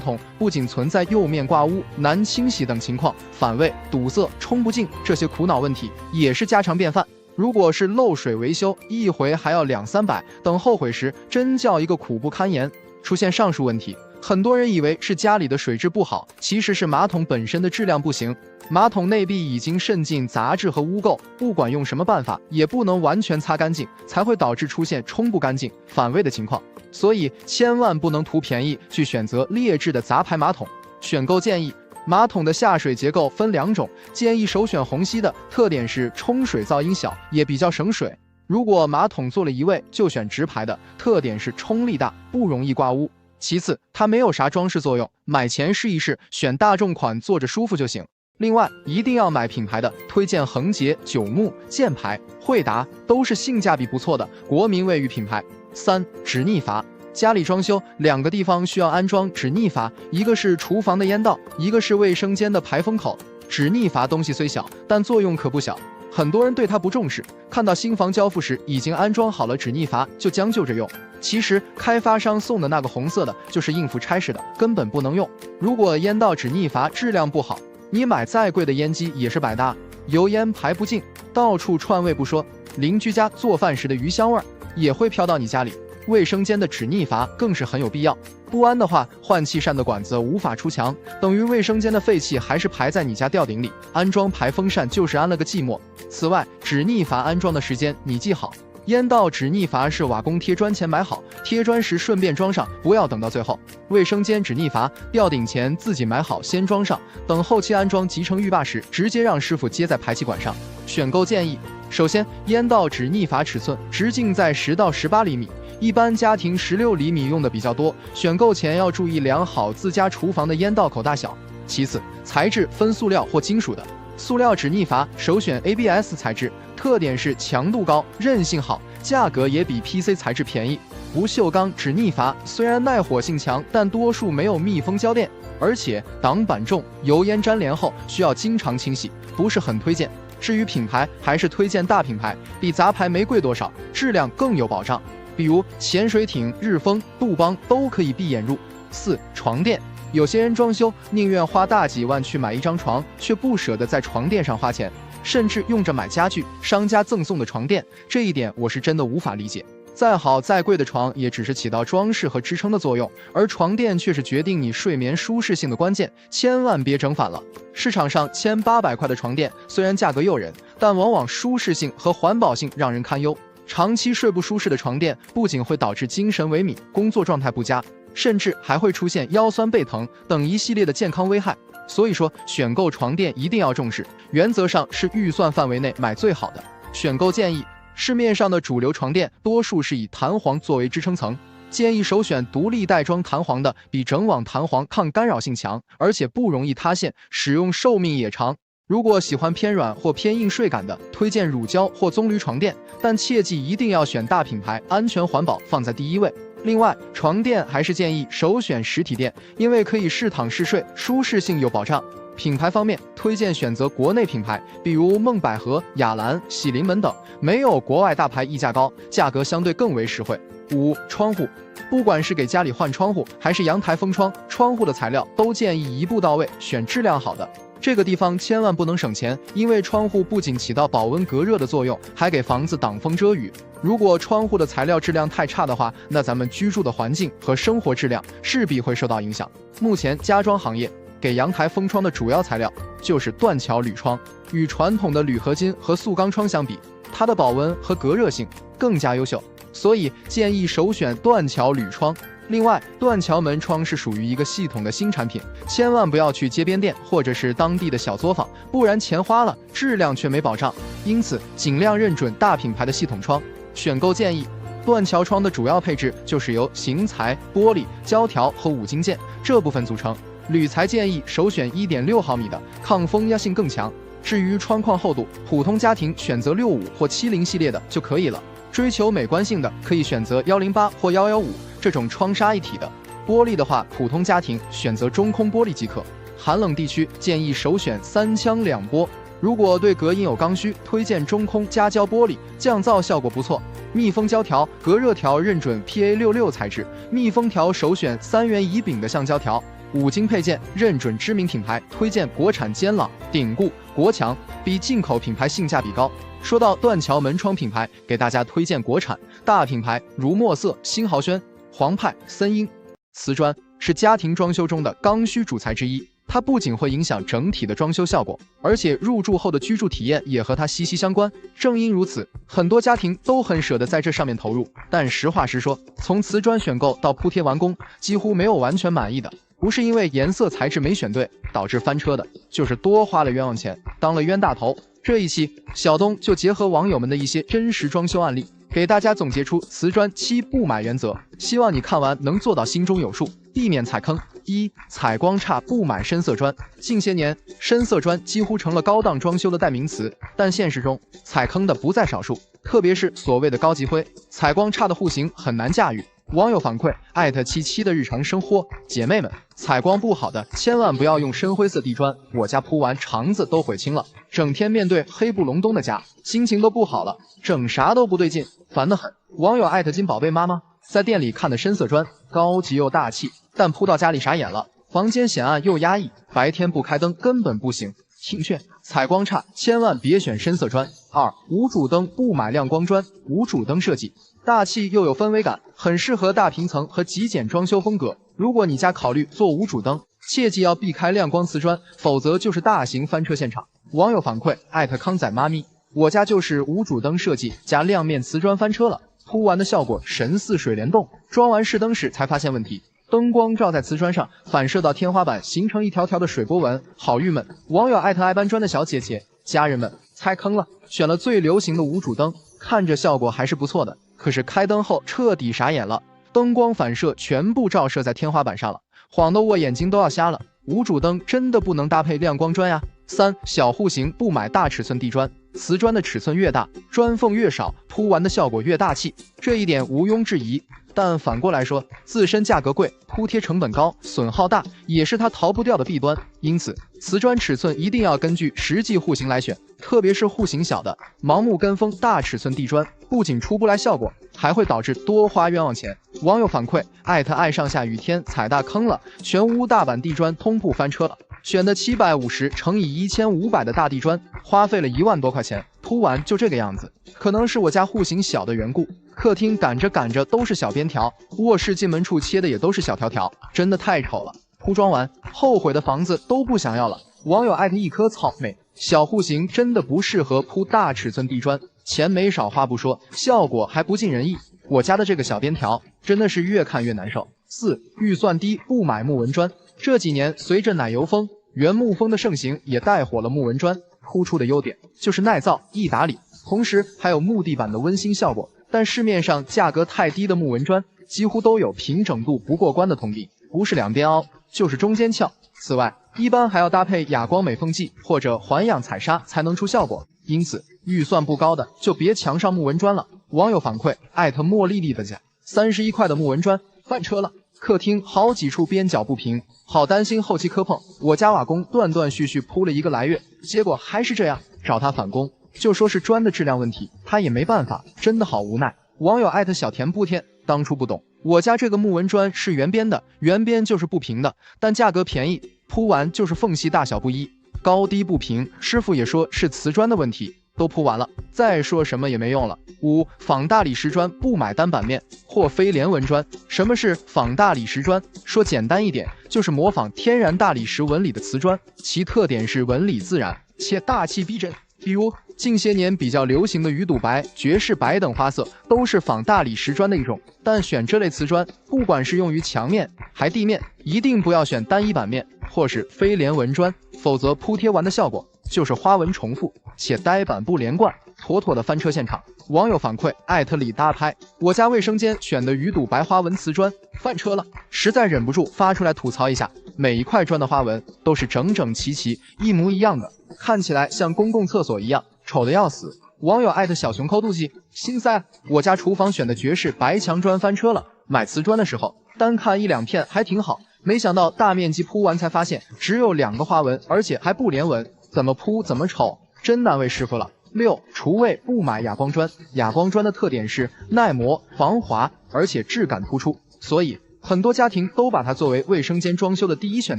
桶不仅存在釉面挂污、难清洗等情况，反味、堵塞、冲不净这些苦恼问题也是家常便饭。如果是漏水维修，一回还要2、300，等后悔时真叫一个苦不堪言。出现上述问题，很多人以为是家里的水质不好，其实是马桶本身的质量不行。马桶内壁已经渗进杂质和污垢，不管用什么办法，也不能完全擦干净，才会导致出现冲不干净、反味的情况。所以千万不能图便宜去选择劣质的杂牌马桶。选购建议，马桶的下水结构分2种，建议首选虹吸的，特点是冲水噪音小，也比较省水。如果马桶做了移位，就选直排的，特点是冲力大，不容易挂污。其次，它没有啥装饰作用，买前试一试，选大众款坐着舒服就行。另外，一定要买品牌的，推荐恒洁、九牧、箭牌、惠达，都是性价比不错的国民卫浴品牌。3. 止逆阀。家里装修2个地方需要安装止逆阀，一个是厨房的烟道，一个是卫生间的排风口。止逆阀东西虽小，但作用可不小。很多人对它不重视，看到新房交付时已经安装好了止逆阀，就将就着用。其实开发商送的那个红色的就是应付差事的，根本不能用。如果烟道止逆阀质量不好，你买再贵的烟机也是白搭，油烟排不尽，到处串味不说，邻居家做饭时的鱼香味也会飘到你家里。卫生间的止逆阀更是很有必要。不安的话，换气扇的管子无法出墙，等于卫生间的废气还是排在你家吊顶里，安装排风扇就是安了个寂寞。此外，止逆阀安装的时间你记好，烟道止逆阀是瓦工贴砖前买好，贴砖时顺便装上，不要等到最后。卫生间止逆阀吊顶前自己买好先装上，等后期安装集成浴霸时，直接让师傅接在排气管上。选购建议：首先，烟道止逆阀尺寸直径在10到18厘米，一般家庭16厘米用的比较多，选购前要注意量好自家厨房的烟道口大小。其次，材质分塑料或金属的。塑料止逆阀首选 ABS 材质，特点是强度高、韧性好，价格也比 PC 材质便宜。不锈钢止逆阀虽然耐火性强，但多数没有密封胶垫，而且挡板重，油烟粘连后需要经常清洗，不是很推荐。至于品牌，还是推荐大品牌，比杂牌没贵多少，质量更有保障。比如潜水艇、日丰、杜邦都可以闭眼入。4. 床垫。有些人装修宁愿花大几万去买一张床，却不舍得在床垫上花钱，甚至用着买家具商家赠送的床垫，这一点我是真的无法理解。再好再贵的床也只是起到装饰和支撑的作用，而床垫却是决定你睡眠舒适性的关键，千万别整反了。市场上1800块的床垫虽然价格诱人，但往往舒适性和环保性让人堪忧。长期睡不舒适的床垫不仅会导致精神萎靡、工作状态不佳，甚至还会出现腰酸背疼等一系列的健康危害。所以说，选购床垫一定要重视，原则上是预算范围内买最好的。选购建议：市面上的主流床垫多数是以弹簧作为支撑层，建议首选独立带装弹簧的，比整网弹簧抗干扰性强，而且不容易塌陷，使用寿命也长。如果喜欢偏软或偏硬睡感的，推荐乳胶或棕榈床垫，但切记一定要选大品牌，安全环保放在第一位。另外，床垫还是建议首选实体店，因为可以试躺试睡，舒适性有保障。品牌方面，推荐选择国内品牌，比如梦百合、雅兰、喜临门等，没有国外大牌溢价高，价格相对更为实惠。5. 窗户。不管是给家里换窗户，还是阳台封窗，窗户的材料都建议一步到位，选质量好的。这个地方千万不能省钱，因为窗户不仅起到保温隔热的作用，还给房子挡风遮雨。如果窗户的材料质量太差的话，那咱们居住的环境和生活质量势必会受到影响。目前家装行业给阳台封窗的主要材料就是断桥铝窗，与传统的铝合金和塑钢窗相比，它的保温和隔热性更加优秀，所以建议首选断桥铝窗。另外，断桥门窗是属于一个系统的新产品，千万不要去街边店或者是当地的小作坊，不然钱花了，质量却没保障。因此，尽量认准大品牌的系统窗。选购建议：断桥窗的主要配置就是由型材、玻璃、胶条和五金件这部分组成。铝材建议首选1.6毫米的，抗风压性更强。至于窗框厚度，普通家庭选择65或70系列的就可以了。追求美观性的可以选择108或115这种窗纱一体的。玻璃的话，普通家庭选择中空玻璃即可。寒冷地区建议首选3腔2波。如果对隔音有刚需，推荐中空加胶玻璃，降噪效果不错。密封胶条、隔热条认准 PA66 材质，密封条首选3元乙丙的橡胶条。五金配件认准知名品牌，推荐国产坚朗、鼎固、国强，比进口品牌性价比高。说到断桥门窗品牌，给大家推荐国产大品牌如墨色、新豪轩、黄派、森英。瓷砖是家庭装修中的刚需主材之一，它不仅会影响整体的装修效果，而且入住后的居住体验也和它息息相关。正因如此，很多家庭都很舍得在这上面投入。但实话实说，从瓷砖选购到铺贴完工，几乎没有完全满意的。不是因为颜色材质没选对导致翻车的，就是多花了冤枉钱，当了冤大头。这一期小东就结合网友们的一些真实装修案例，给大家总结出瓷砖7不买原则，希望你看完能做到心中有数，避免踩坑。1. 采光差不买深色砖。近些年，深色砖几乎成了高档装修的代名词，但现实中踩坑的不在少数，特别是所谓的高级灰，采光差的户型很难驾驭。网友反馈@77的日常生活，姐妹们，采光不好的千万不要用深灰色地砖，我家铺完肠子都悔青了，整天面对黑不隆冬的家，心情都不好了，整啥都不对劲，烦得很。网友金宝贝妈妈在店里看的深色砖，高级又大气，但铺到家里傻眼了，房间显暗又压抑，白天不开灯根本不行。请劝采光差千万别选深色砖， 2. 无主灯不买亮光砖。无主灯设计大气又有氛围感，很适合大平层和极简装修风格。如果你家考虑做无主灯，切记要避开亮光瓷砖，否则就是大型翻车现场。网友反馈康仔妈咪，我家就是无主灯设计加亮面瓷砖翻车了，铺完的效果神似水帘洞，装完试灯时才发现问题。灯光照在瓷砖上，反射到天花板，形成一条条的水波纹，好郁闷。网友爱搬砖的小姐姐，家人们猜坑了，选了最流行的无主灯，看着效果还是不错的，可是开灯后彻底傻眼了，灯光反射全部照射在天花板上了，晃得我眼睛都要瞎了。无主灯真的不能搭配亮光砖呀。3. 小户型不买大尺寸地砖。瓷砖的尺寸越大，砖缝越少，铺完的效果越大气，这一点毋庸置疑。但反过来说，自身价格贵，铺贴成本高，损耗大，也是它逃不掉的弊端。因此，瓷砖尺寸一定要根据实际户型来选，特别是户型小的，盲目跟风大尺寸地砖，不仅出不来效果，还会导致多花冤枉钱。网友反馈爱上下雨天踩大坑了，全屋大板地砖通铺翻车了。选的750乘以1500的大地砖，花费了1万多块钱，铺完就这个样子。可能是我家户型小的缘故，客厅赶着都是小边条，卧室进门处切的也都是小条条，真的太丑了。铺装完后悔的房子都不想要了。网友一颗草莓，小户型真的不适合铺大尺寸地砖，钱没少花不说，效果还不尽人意。我家的这个小边条真的是越看越难受。4. 预算低不买木纹砖。这几年随着奶油风、原木风的盛行，也带火了木纹砖。突出的优点就是耐造、易打理，同时还有木地板的温馨效果。但市面上价格太低的木纹砖，几乎都有平整度不过关的通病，不是两边凹，就是中间翘。此外，一般还要搭配哑光美缝剂或者环氧彩砂才能出效果。因此，预算不高的就别强上木纹砖了。网友反馈莫莉莉的家31块的木纹砖翻车了。客厅好几处边角不平，好担心后期磕碰。我家瓦工断续铺了1个来月，结果还是这样，找他返工就说是砖的质量问题，他也没办法，真的好无奈。网友小田不天，当初不懂，我家这个木纹砖是圆边的，圆边就是不平的，但价格便宜，铺完就是缝隙大小不一，高低不平，师傅也说是瓷砖的问题。都铺完了，再说什么也没用了。5. 仿大理石砖不买单板面或非连纹砖。什么是仿大理石砖？说简单一点，就是模仿天然大理石纹理的瓷砖，其特点是纹理自然且大气逼真。比如近些年比较流行的鱼肚白、爵士白等花色，都是仿大理石砖的一种。但选这类瓷砖，不管是用于墙面还地面，一定不要选单一板面或是非连纹砖，否则铺贴完的效果就是花纹重复且呆板不连贯，妥妥的翻车现场。网友反馈李大拍，我家卫生间选的鱼肚白花纹瓷砖翻车了，实在忍不住发出来吐槽一下。每一块砖的花纹都是整整齐齐一模一样的，看起来像公共厕所一样，丑的要死。网友小熊抠肚脐，心塞，我家厨房选的爵士白墙砖翻车了。买瓷砖的时候单看1-2片还挺好，没想到大面积铺完才发现只有2个花纹，而且还不连纹，怎么铺怎么丑，真难为师傅了。6. 厨卫不买哑光砖。哑光砖的特点是耐磨、防滑，而且质感突出，所以很多家庭都把它作为卫生间装修的第一选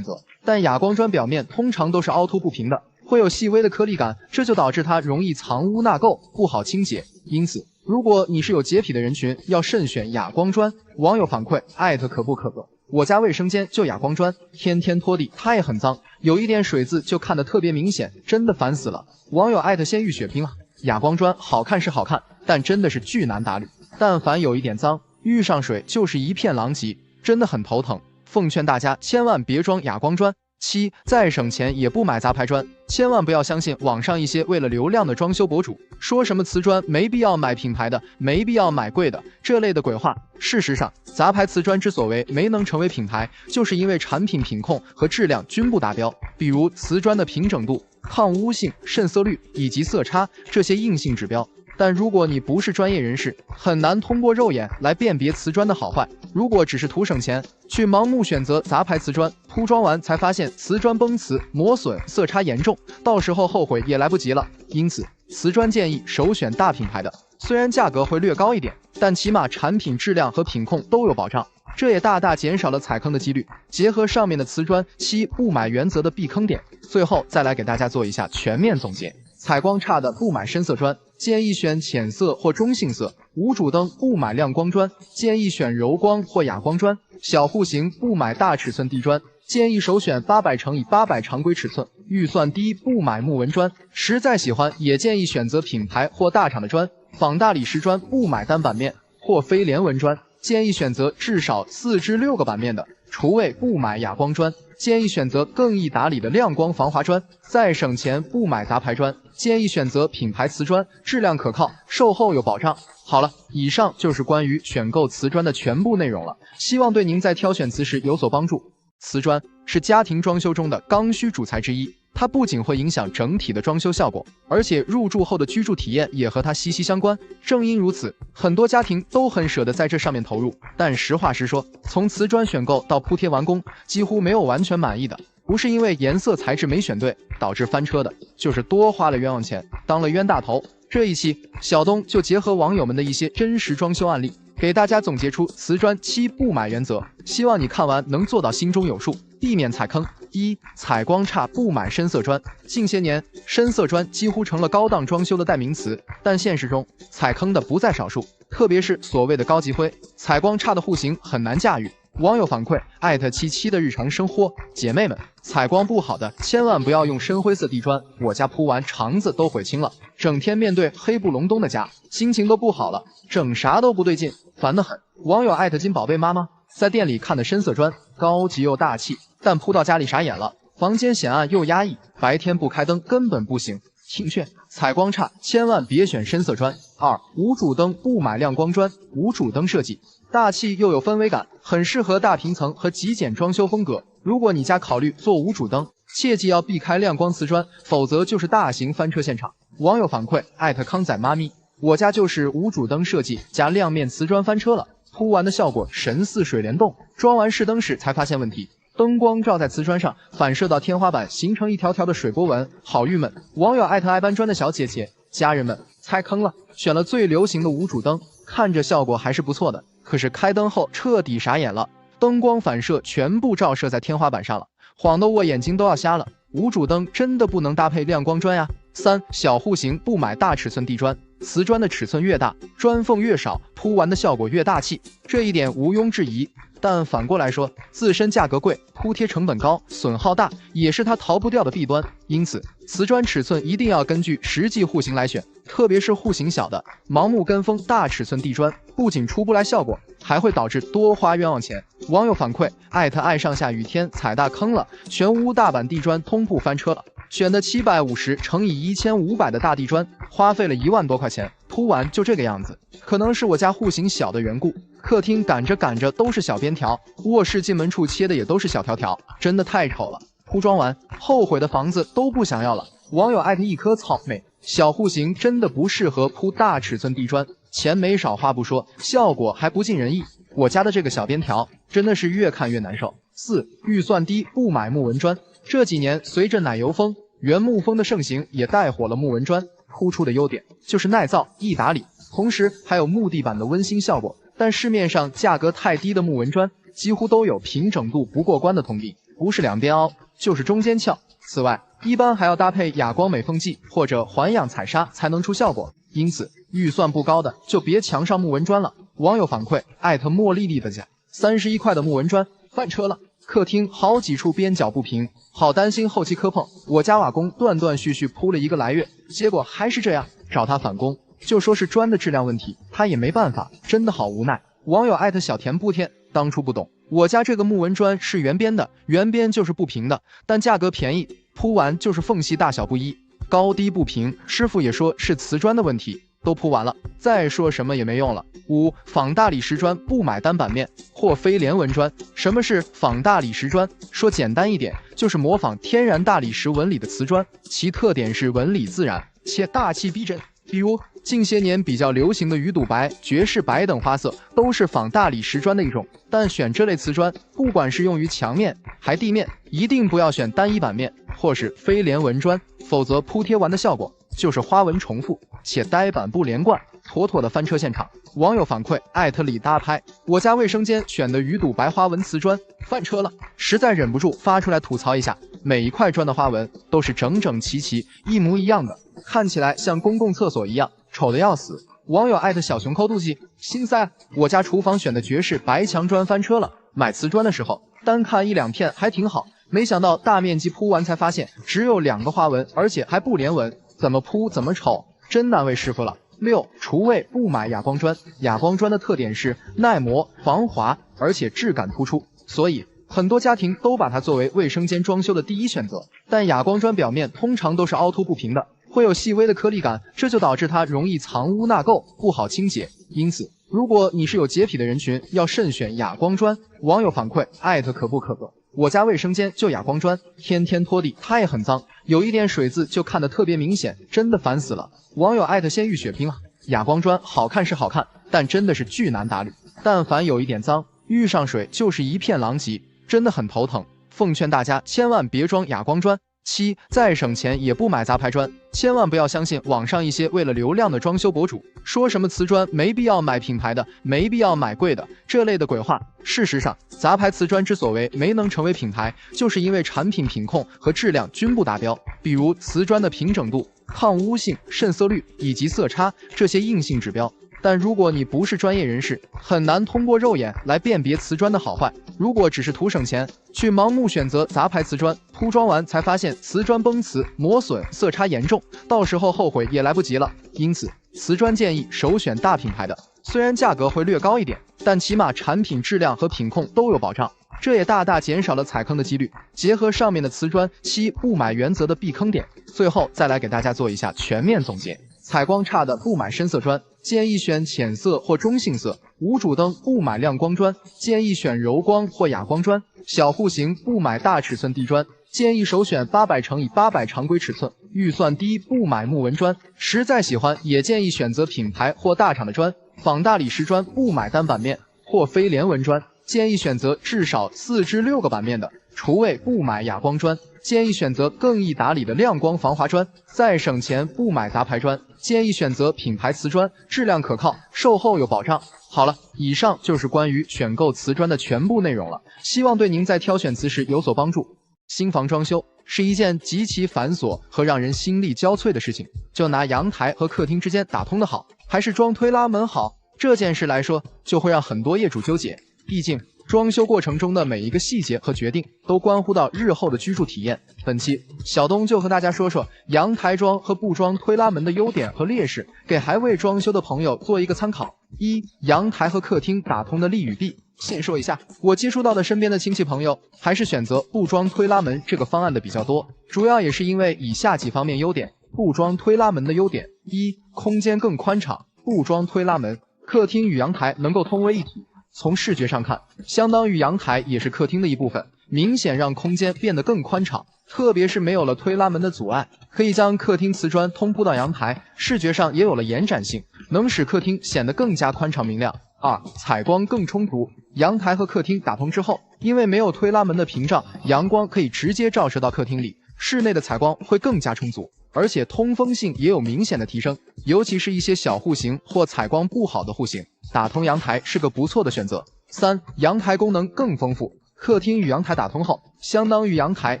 择。但哑光砖表面通常都是凹凸不平的，会有细微的颗粒感，这就导致它容易藏污纳垢，不好清洁。因此，如果你是有洁癖的人群，要慎选哑光砖。网友反馈可不可格。我家卫生间就哑光砖，天天拖地，它也很脏，有一点水渍就看得特别明显，真的烦死了。网友仙玉血拼了，哑光砖好看是好看，但真的是巨难打理，但凡有一点脏，遇上水就是一片狼藉，真的很头疼。奉劝大家千万别装哑光砖。7. 再省钱也不买杂牌砖。千万不要相信网上一些为了流量的装修博主说什么瓷砖没必要买品牌的，没必要买贵的这类的鬼话。事实上，杂牌瓷砖之所为没能成为品牌，就是因为产品品控和质量均不达标，比如瓷砖的平整度、抗污性、渗色率以及色差这些硬性指标。但如果你不是专业人士，很难通过肉眼来辨别瓷砖的好坏。如果只是图省钱，去盲目选择杂牌瓷砖，铺装完才发现瓷砖崩瓷、磨损、色差严重，到时候后悔也来不及了。因此，瓷砖建议首选大品牌的，虽然价格会略高一点，但起码产品质量和品控都有保障，这也大大减少了踩坑的几率。结合上面的瓷砖7不买原则的避坑点，最后再来给大家做一下全面总结。采光差的不买深色砖，建议选浅色或中性色。无主灯不买亮光砖，建议选柔光或哑光砖。小户型不买大尺寸地砖，建议首选800×800常规尺寸。预算低不买木纹砖，实在喜欢也建议选择品牌或大厂的砖。仿大理石砖不买单板面或非连纹砖，建议选择至少4至6个板面的。厨卫不买哑光砖，建议选择更易打理的亮光防滑砖。再省钱不买杂牌砖，建议选择品牌瓷砖，质量可靠，售后有保障。好了，以上就是关于选购瓷砖的全部内容了，希望对您在挑选瓷时有所帮助。瓷砖是家庭装修中的刚需主材之一，它不仅会影响整体的装修效果，而且入住后的居住体验也和它息息相关。正因如此，很多家庭都很舍得在这上面投入。但实话实说，从瓷砖选购到铺贴完工，几乎没有完全满意的。不是因为颜色材质没选对导致翻车的，就是多花了冤枉钱，当了冤大头。这一期小东就结合网友们的一些真实装修案例，给大家总结出瓷砖7不买原则，希望你看完能做到心中有数，避免踩坑。1. 采光差不买深色砖。近些年，深色砖几乎成了高档装修的代名词，但现实中踩坑的不在少数，特别是所谓的高级灰，采光差的户型很难驾驭。网友反馈@77的日常生活，姐妹们，采光不好的千万不要用深灰色地砖，我家铺完肠子都悔青了，整天面对黑不隆冬的家，心情都不好了，整啥都不对劲，烦得很。网友金宝贝妈妈在店里看的深色砖，高级又大气，但铺到家里傻眼了，房间显暗又压抑，白天不开灯根本不行。听劝，采光差千万别选深色砖。2. 无主灯不买亮光砖。无主灯设计大气又有氛围感，很适合大平层和极简装修风格。如果你家考虑做无主灯，切记要避开亮光瓷砖，否则就是大型翻车现场。网友反馈康仔妈咪，我家就是无主灯设计加亮面瓷砖翻车了，铺完的效果神似水帘洞，装完试灯时才发现问题，灯光照在瓷砖上，反射到天花板，形成一条条的水波纹，好郁闷。网友爱搬砖的小姐姐，家人们猜坑了，选了最流行的无主灯，看着效果还是不错的，可是开灯后彻底傻眼了，灯光反射全部照射在天花板上了，晃得我眼睛都要瞎了。无主灯真的不能搭配亮光砖呀。3. 小户型不买大尺寸地砖。瓷砖的尺寸越大，砖缝越少，铺完的效果越大气，这一点毋庸置疑。但反过来说，自身价格贵，铺贴成本高，损耗大，也是它逃不掉的弊端。因此，瓷砖尺寸一定要根据实际户型来选，特别是户型小的，盲目跟风大尺寸地砖，不仅出不来效果，还会导致多花冤枉钱。网友反馈爱上下雨天踩大坑了，全屋大板地砖通铺翻车了，选的750×1500的大地砖，花费了1万多块钱，铺完就这个样子。可能是我家户型小的缘故，客厅赶着都是小边条，卧室进门处切的也都是小条条，真的太丑了。铺装完后悔的房子都不想要了。网友一颗草莓，小户型真的不适合铺大尺寸地砖，钱没少花不说，效果还不尽人意。我家的这个小边条真的是越看越难受。4. 预算低不买木纹砖。这几年随着奶油风、原木风的盛行，也带火了木纹砖。突出的优点就是耐造、易打理，同时还有木地板的温馨效果。但市面上价格太低的木纹砖几乎都有平整度不过关的通病，不是两边凹就是中间翘。此外，一般还要搭配哑光美缝剂或者环氧彩砂才能出效果，因此预算不高的就别强上木纹砖了。网友反馈莫丽丽的家31块的木纹砖翻车了，客厅好几处边角不平，好担心后期磕碰。我家瓦工断续铺了1个来月，结果还是这样，找他返工就说是砖的质量问题，他也没办法，真的好无奈。网友小田不天，当初不懂，我家这个木纹砖是圆边的，圆边就是不平的，但价格便宜，铺完就是缝隙大小不一，高低不平，师傅也说是瓷砖的问题，都铺完了，再说什么也没用了。5. 仿大理石砖不买单板面或非连纹砖。什么是仿大理石砖？说简单一点，就是模仿天然大理石纹理的瓷砖，其特点是纹理自然且大气逼真。比如近些年比较流行的鱼肚白、爵士白等花色，都是仿大理石砖的一种。但选这类瓷砖，不管是用于墙面还地面，一定不要选单一板面或是非连纹砖，否则铺贴完的效果就是花纹重复且呆板不连贯，妥妥的翻车现场。网友反馈李大拍，我家卫生间选的鱼肚白花纹瓷砖翻车了，实在忍不住发出来吐槽一下。每一块砖的花纹都是整整齐齐、一模一样的，看起来像公共厕所一样，丑得要死。网友小熊抠肚脐，心塞，我家厨房选的绝世白墙砖翻车了。买瓷砖的时候，单看1-2片还挺好，没想到大面积铺完才发现只有2个花纹，而且还不连纹，怎么铺怎么丑，真难为师傅了。6. 厨卫不买哑光砖。哑光砖的特点是耐磨、防滑，而且质感突出，所以很多家庭都把它作为卫生间装修的第一选择。但哑光砖表面通常都是凹凸不平的，会有细微的颗粒感，这就导致它容易藏污纳垢，不好清洁。因此，如果你是有洁癖的人群，要慎选哑光砖。网友反馈可不可格。我家卫生间就哑光砖，天天拖地，它也很脏，有一点水渍就看得特别明显，真的烦死了。网友仙玉血拼啊，哑光砖好看是好看，但真的是巨难打理，但凡有一点脏，遇上水就是一片狼藉，真的很头疼。奉劝大家千万别装哑光砖。7. 再省钱也不买杂牌砖。千万不要相信网上一些为了流量的装修博主说什么瓷砖没必要买品牌的，没必要买贵的这类的鬼话。事实上，杂牌瓷砖之所以没能成为品牌，就是因为产品品控和质量均不达标，比如瓷砖的平整度、抗污性、渗色率以及色差这些硬性指标。但如果你不是专业人士，很难通过肉眼来辨别瓷砖的好坏。如果只是图省钱，去盲目选择杂牌瓷砖，铺装完才发现瓷砖崩瓷、磨损、色差严重，到时候后悔也来不及了。因此，瓷砖建议首选大品牌的，虽然价格会略高一点，但起码产品质量和品控都有保障，这也大大减少了踩坑的几率。结合上面的瓷砖7不买原则的避坑点，最后再来给大家做一下全面总结。采光差的不买深色砖，建议选浅色或中性色。无主灯不买亮光砖，建议选柔光或哑光砖。小户型不买大尺寸地砖，建议首选800×800常规尺寸。预算低不买木纹砖，实在喜欢也建议选择品牌或大厂的砖。仿大理石砖不买单板面或非连纹砖，建议选择至少4至6个板面的。厨卫不买哑光砖，建议选择更易打理的亮光防滑砖。再省钱不买杂牌砖，建议选择品牌瓷砖，质量可靠，售后有保障。好了，以上就是关于选购瓷砖的全部内容了，希望对您在挑选瓷时有所帮助。新房装修是一件极其繁琐和让人心力交瘁的事情，就拿阳台和客厅之间打通的好，还是装推拉门好这件事来说，就会让很多业主纠结。毕竟装修过程中的每一个细节和决定都关乎到日后的居住体验。本期小东就和大家说说阳台装和不装推拉门的优点和劣势，给还未装修的朋友做一个参考。1. 阳台和客厅打通的利与弊。先说一下，我接触到的身边的亲戚朋友还是选择不装推拉门这个方案的比较多，主要也是因为以下几方面优点。不装推拉门的优点： 1. 空间更宽敞。不装推拉门，客厅与阳台能够通为一体，从视觉上看，相当于阳台也是客厅的一部分，明显让空间变得更宽敞。特别是没有了推拉门的阻碍，可以将客厅瓷砖通铺到阳台，视觉上也有了延展性，能使客厅显得更加宽敞明亮。2. 采光更充足。阳台和客厅打通之后，因为没有推拉门的屏障，阳光可以直接照射到客厅里，室内的采光会更加充足，而且通风性也有明显的提升，尤其是一些小户型或采光不好的户型，打通阳台是个不错的选择。3. 阳台功能更丰富。客厅与阳台打通后，相当于阳台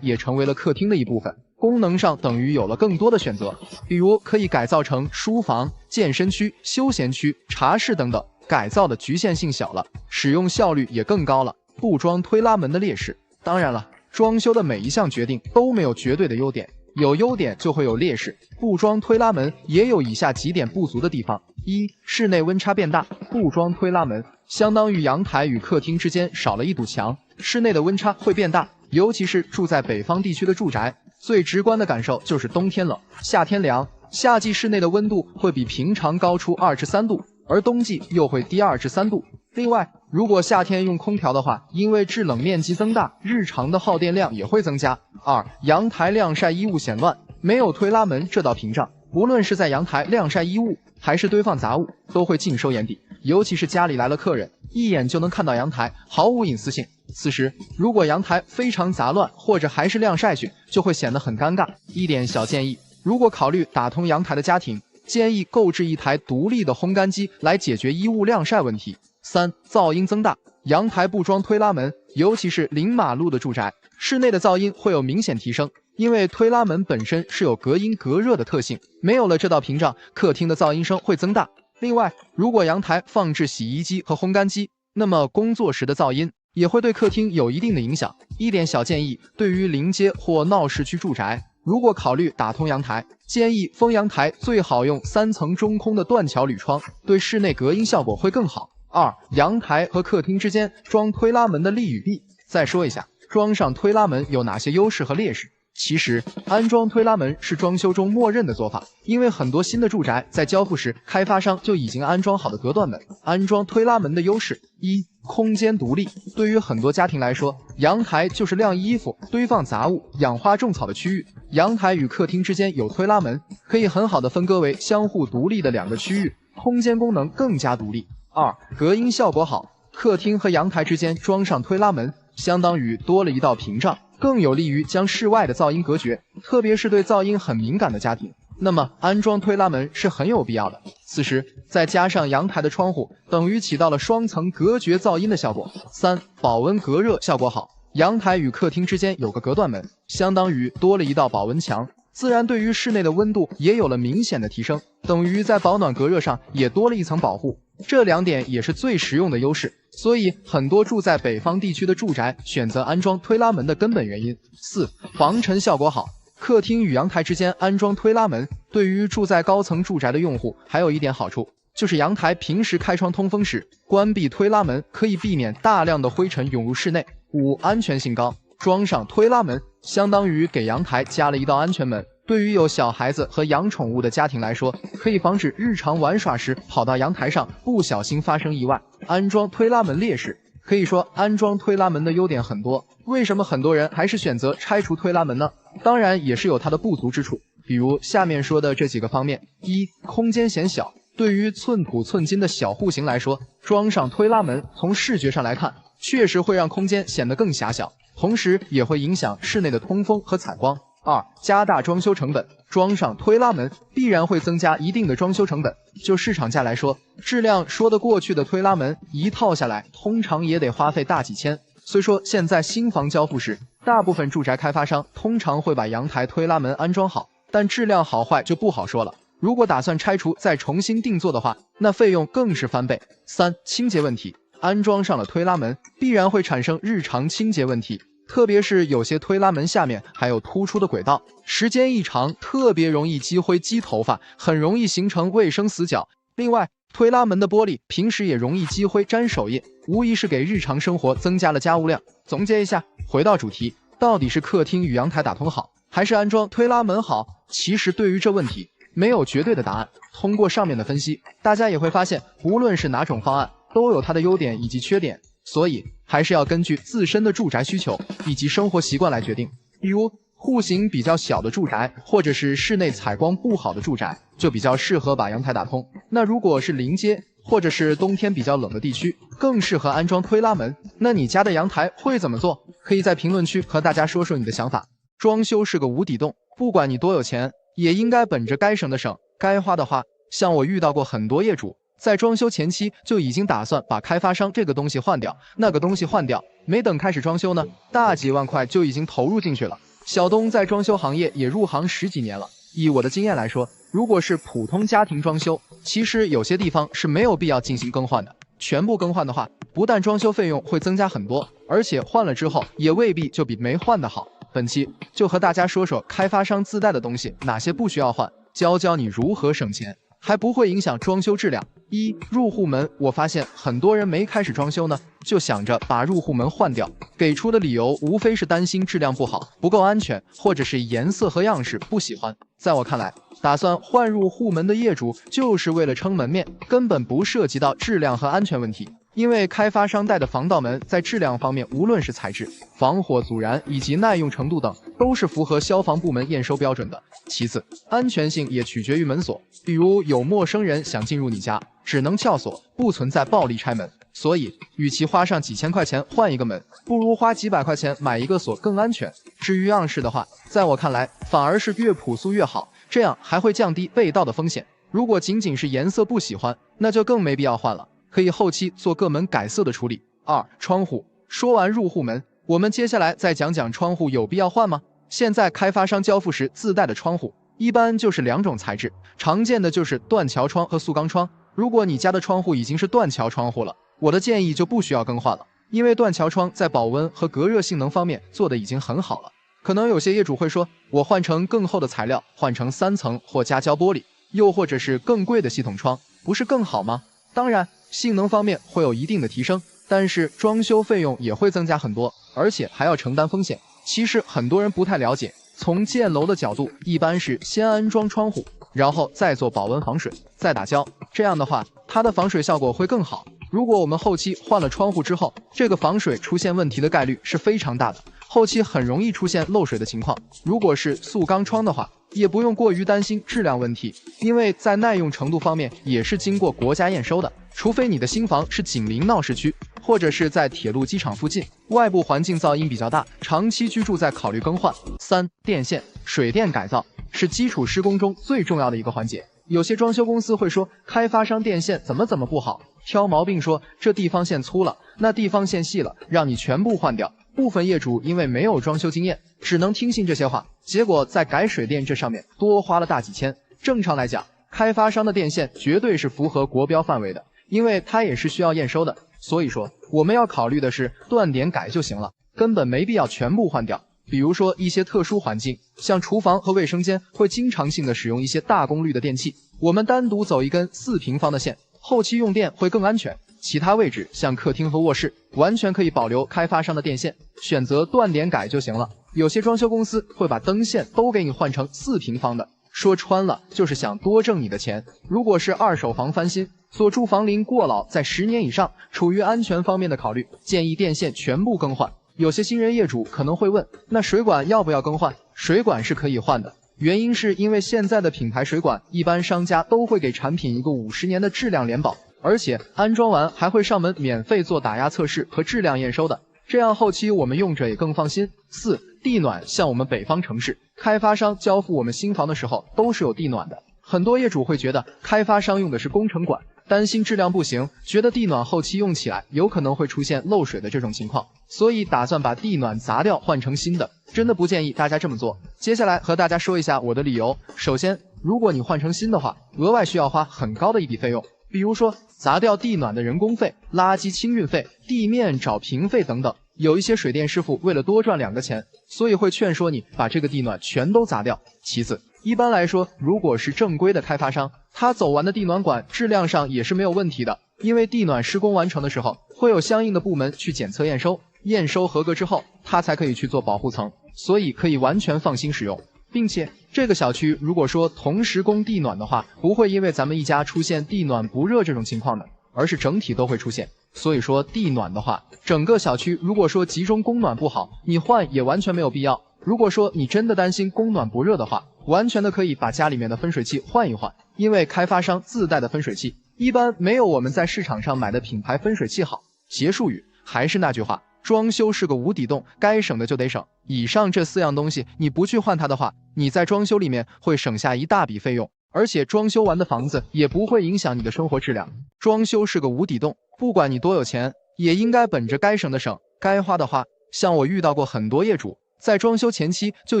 也成为了客厅的一部分，功能上等于有了更多的选择，比如可以改造成书房、健身区、休闲区、茶室等等，改造的局限性小了，使用效率也更高了。不装推拉门的劣势，当然了，装修的每一项决定都没有绝对的优点，有优点就会有劣势。不装推拉门也有以下几点不足的地方： 1. 室内温差变大。不装推拉门相当于阳台与客厅之间少了一堵墙，室内的温差会变大，尤其是住在北方地区的住宅，最直观的感受就是冬天冷，夏天凉。夏季室内的温度会比平常高出2至3度，而冬季又会低2至3度。另外，如果夏天用空调的话，因为制冷面积增大，日常的耗电量也会增加。2. 阳台晾晒衣物显乱。没有推拉门这道屏障，无论是在阳台晾晒衣物，还是堆放杂物，都会尽收眼底，尤其是家里来了客人，一眼就能看到阳台，毫无隐私性。此时，如果阳台非常杂乱，或者还是晾晒去，就会显得很尴尬。一点小建议，如果考虑打通阳台的家庭，建议购置一台独立的烘干机来解决衣物晾晒问题。3. 噪音增大。阳台不装推拉门，尤其是临马路的住宅，室内的噪音会有明显提升。因为推拉门本身是有隔音隔热的特性，没有了这道屏障，客厅的噪音声会增大。另外，如果阳台放置洗衣机和烘干机，那么工作时的噪音也会对客厅有一定的影响。一点小建议，对于临街或闹市区住宅，如果考虑打通阳台，建议封阳台最好用3层中空的断桥铝窗，对室内隔音效果会更好。2. 阳台和客厅之间装推拉门的利与弊。再说一下，装上推拉门有哪些优势和劣势。其实，安装推拉门是装修中默认的做法，因为很多新的住宅在交付时，开发商就已经安装好的隔断门。安装推拉门的优势： 1. 空间独立。对于很多家庭来说，阳台就是晾衣服、堆放杂物、养花种草的区域。阳台与客厅之间有推拉门，可以很好的分割为相互独立的2个区域，空间功能更加独立。2. 隔音效果好。客厅和阳台之间装上推拉门，相当于多了一道屏障，更有利于将室外的噪音隔绝，特别是对噪音很敏感的家庭。那么安装推拉门是很有必要的。此时再加上阳台的窗户，等于起到了双层隔绝噪音的效果。3. 保温隔热效果好。阳台与客厅之间有个隔断门，相当于多了一道保温墙，自然对于室内的温度也有了明显的提升，等于在保暖隔热上也多了一层保护。这2点也是最实用的优势，所以很多住在北方地区的住宅选择安装推拉门的根本原因。4. 防尘效果好。客厅与阳台之间安装推拉门，对于住在高层住宅的用户还有一点好处，就是阳台平时开窗通风时，关闭推拉门可以避免大量的灰尘涌入室内。5. 安全性高。装上推拉门，相当于给阳台加了一道安全门。对于有小孩子和养宠物的家庭来说，可以防止日常玩耍时跑到阳台上不小心发生意外。安装推拉门劣势，可以说安装推拉门的优点很多，为什么很多人还是选择拆除推拉门呢？当然也是有它的不足之处，比如下面说的这几个方面。 1. 空间显小。对于寸土寸金的小户型来说，装上推拉门从视觉上来看，确实会让空间显得更狭小，同时也会影响室内的通风和采光。2. 加大装修成本。装上推拉门必然会增加一定的装修成本，就市场价来说，质量说得过去的推拉门一套下来通常也得花费大几千。虽说现在新房交付时，大部分住宅开发商通常会把阳台推拉门安装好，但质量好坏就不好说了。如果打算拆除再重新定做的话，那费用更是翻倍。3. 清洁问题。安装上了推拉门，必然会产生日常清洁问题，特别是有些推拉门下面还有突出的轨道，时间一长特别容易积灰积头发，很容易形成卫生死角。另外，推拉门的玻璃平时也容易积灰沾手印，无疑是给日常生活增加了家务量。总结一下，回到主题，到底是客厅与阳台打通好，还是安装推拉门好？其实对于这问题没有绝对的答案。通过上面的分析，大家也会发现，无论是哪种方案，都有它的优点以及缺点，所以还是要根据自身的住宅需求以及生活习惯来决定。比如户型比较小的住宅，或者是室内采光不好的住宅，就比较适合把阳台打通。那如果是临街，或者是冬天比较冷的地区，更适合安装推拉门。那你家的阳台会怎么做？可以在评论区和大家说说你的想法。装修是个无底洞，不管你多有钱，也应该本着该省的省，该花的花。像我遇到过很多业主，在装修前期就已经打算把开发商这个东西换掉，那个东西换掉，没等开始装修呢，大几万块就已经投入进去了。小东在装修行业也入行10几年了，以我的经验来说，如果是普通家庭装修，其实有些地方是没有必要进行更换的。全部更换的话，不但装修费用会增加很多，而且换了之后也未必就比没换的好。本期就和大家说说开发商自带的东西哪些不需要换，教教你如何省钱，还不会影响装修质量。1. 入户门。我发现很多人没开始装修呢，就想着把入户门换掉，给出的理由无非是担心质量不好，不够安全，或者是颜色和样式不喜欢。在我看来，打算换入户门的业主就是为了撑门面，根本不涉及到质量和安全问题。因为开发商带的防盗门在质量方面，无论是材质、防火阻燃以及耐用程度等，都是符合消防部门验收标准的。其次，安全性也取决于门锁，比如有陌生人想进入你家，只能撬锁，不存在暴力拆门。所以，与其花上几千块钱换一个门，不如花几百块钱买一个锁更安全。至于样式的话，在我看来，反而是越朴素越好，这样还会降低被盗的风险。如果仅仅是颜色不喜欢，那就更没必要换了，可以后期做各门改色的处理。2. 窗户。说完入户门，我们接下来再讲讲窗户有必要换吗？现在开发商交付时自带的窗户一般就是2种材质，常见的就是断桥窗和塑钢窗。如果你家的窗户已经是断桥窗户了，我的建议就不需要更换了，因为断桥窗在保温和隔热性能方面做的已经很好了。可能有些业主会说，我换成更厚的材料，换成3层或加胶玻璃，又或者是更贵的系统窗，不是更好吗？当然，性能方面会有一定的提升，但是装修费用也会增加很多，而且还要承担风险。其实很多人不太了解，从建楼的角度，一般是先安装窗户，然后再做保温防水，再打胶，这样的话，它的防水效果会更好。如果我们后期换了窗户之后，这个防水出现问题的概率是非常大的，后期很容易出现漏水的情况。如果是塑钢窗的话，也不用过于担心质量问题，因为在耐用程度方面也是经过国家验收的。除非你的新房是紧邻闹市区，或者是在铁路机场附近，外部环境噪音比较大，长期居住再考虑更换。3. 电线、水电改造是基础施工中最重要的一个环节。有些装修公司会说，开发商电线怎么不好，挑毛病说这地方线粗了，那地方线细了，让你全部换掉。部分业主因为没有装修经验，只能听信这些话，结果在改水电这上面多花了大几千。正常来讲，开发商的电线绝对是符合国标范围的，因为它也是需要验收的。所以说，我们要考虑的是断点改就行了，根本没必要全部换掉。比如说一些特殊环境，像厨房和卫生间会经常性的使用一些大功率的电器，我们单独走一根4平方的线，后期用电会更安全。其他位置像客厅和卧室，完全可以保留开发商的电线，选择断点改就行了。有些装修公司会把灯线都给你换成4平方的，说穿了就是想多挣你的钱。如果是二手房翻新，所住房龄过老在10年以上，处于安全方面的考虑，建议电线全部更换。有些新人业主可能会问，那水管要不要更换？水管是可以换的，原因是因为现在的品牌水管，一般商家都会给产品一个50年的质量联保，而且安装完还会上门免费做打压测试和质量验收的，这样后期我们用着也更放心。4. 地暖，像我们北方城市，开发商交付我们新房的时候都是有地暖的，很多业主会觉得开发商用的是工程管，担心质量不行，觉得地暖后期用起来有可能会出现漏水的这种情况，所以打算把地暖砸掉换成新的，真的不建议大家这么做。接下来和大家说一下我的理由。首先，如果你换成新的话，额外需要花很高的一笔费用，比如说砸掉地暖的人工费、垃圾清运费、地面找平费等等。有一些水电师傅为了多赚2个钱，所以会劝说你把这个地暖全都砸掉。其次，一般来说，如果是正规的开发商，他走完的地暖管质量上也是没有问题的，因为地暖施工完成的时候，会有相应的部门去检测验收，验收合格之后，他才可以去做保护层，所以可以完全放心使用。并且这个小区如果说同时供地暖的话，不会因为咱们一家出现地暖不热这种情况的，而是整体都会出现。所以说地暖的话，整个小区如果说集中供暖不好，你换也完全没有必要。如果说你真的担心供暖不热的话，完全的可以把家里面的分水器换一换，因为开发商自带的分水器一般没有我们在市场上买的品牌分水器好。结束语还是那句话，装修是个无底洞，该省的就得省。以上这4样东西你不去换它的话，你在装修里面会省下一大笔费用，而且装修完的房子也不会影响你的生活质量。装修是个无底洞，不管你多有钱，也应该本着该省的省，该花的花。像我遇到过很多业主，在装修前期就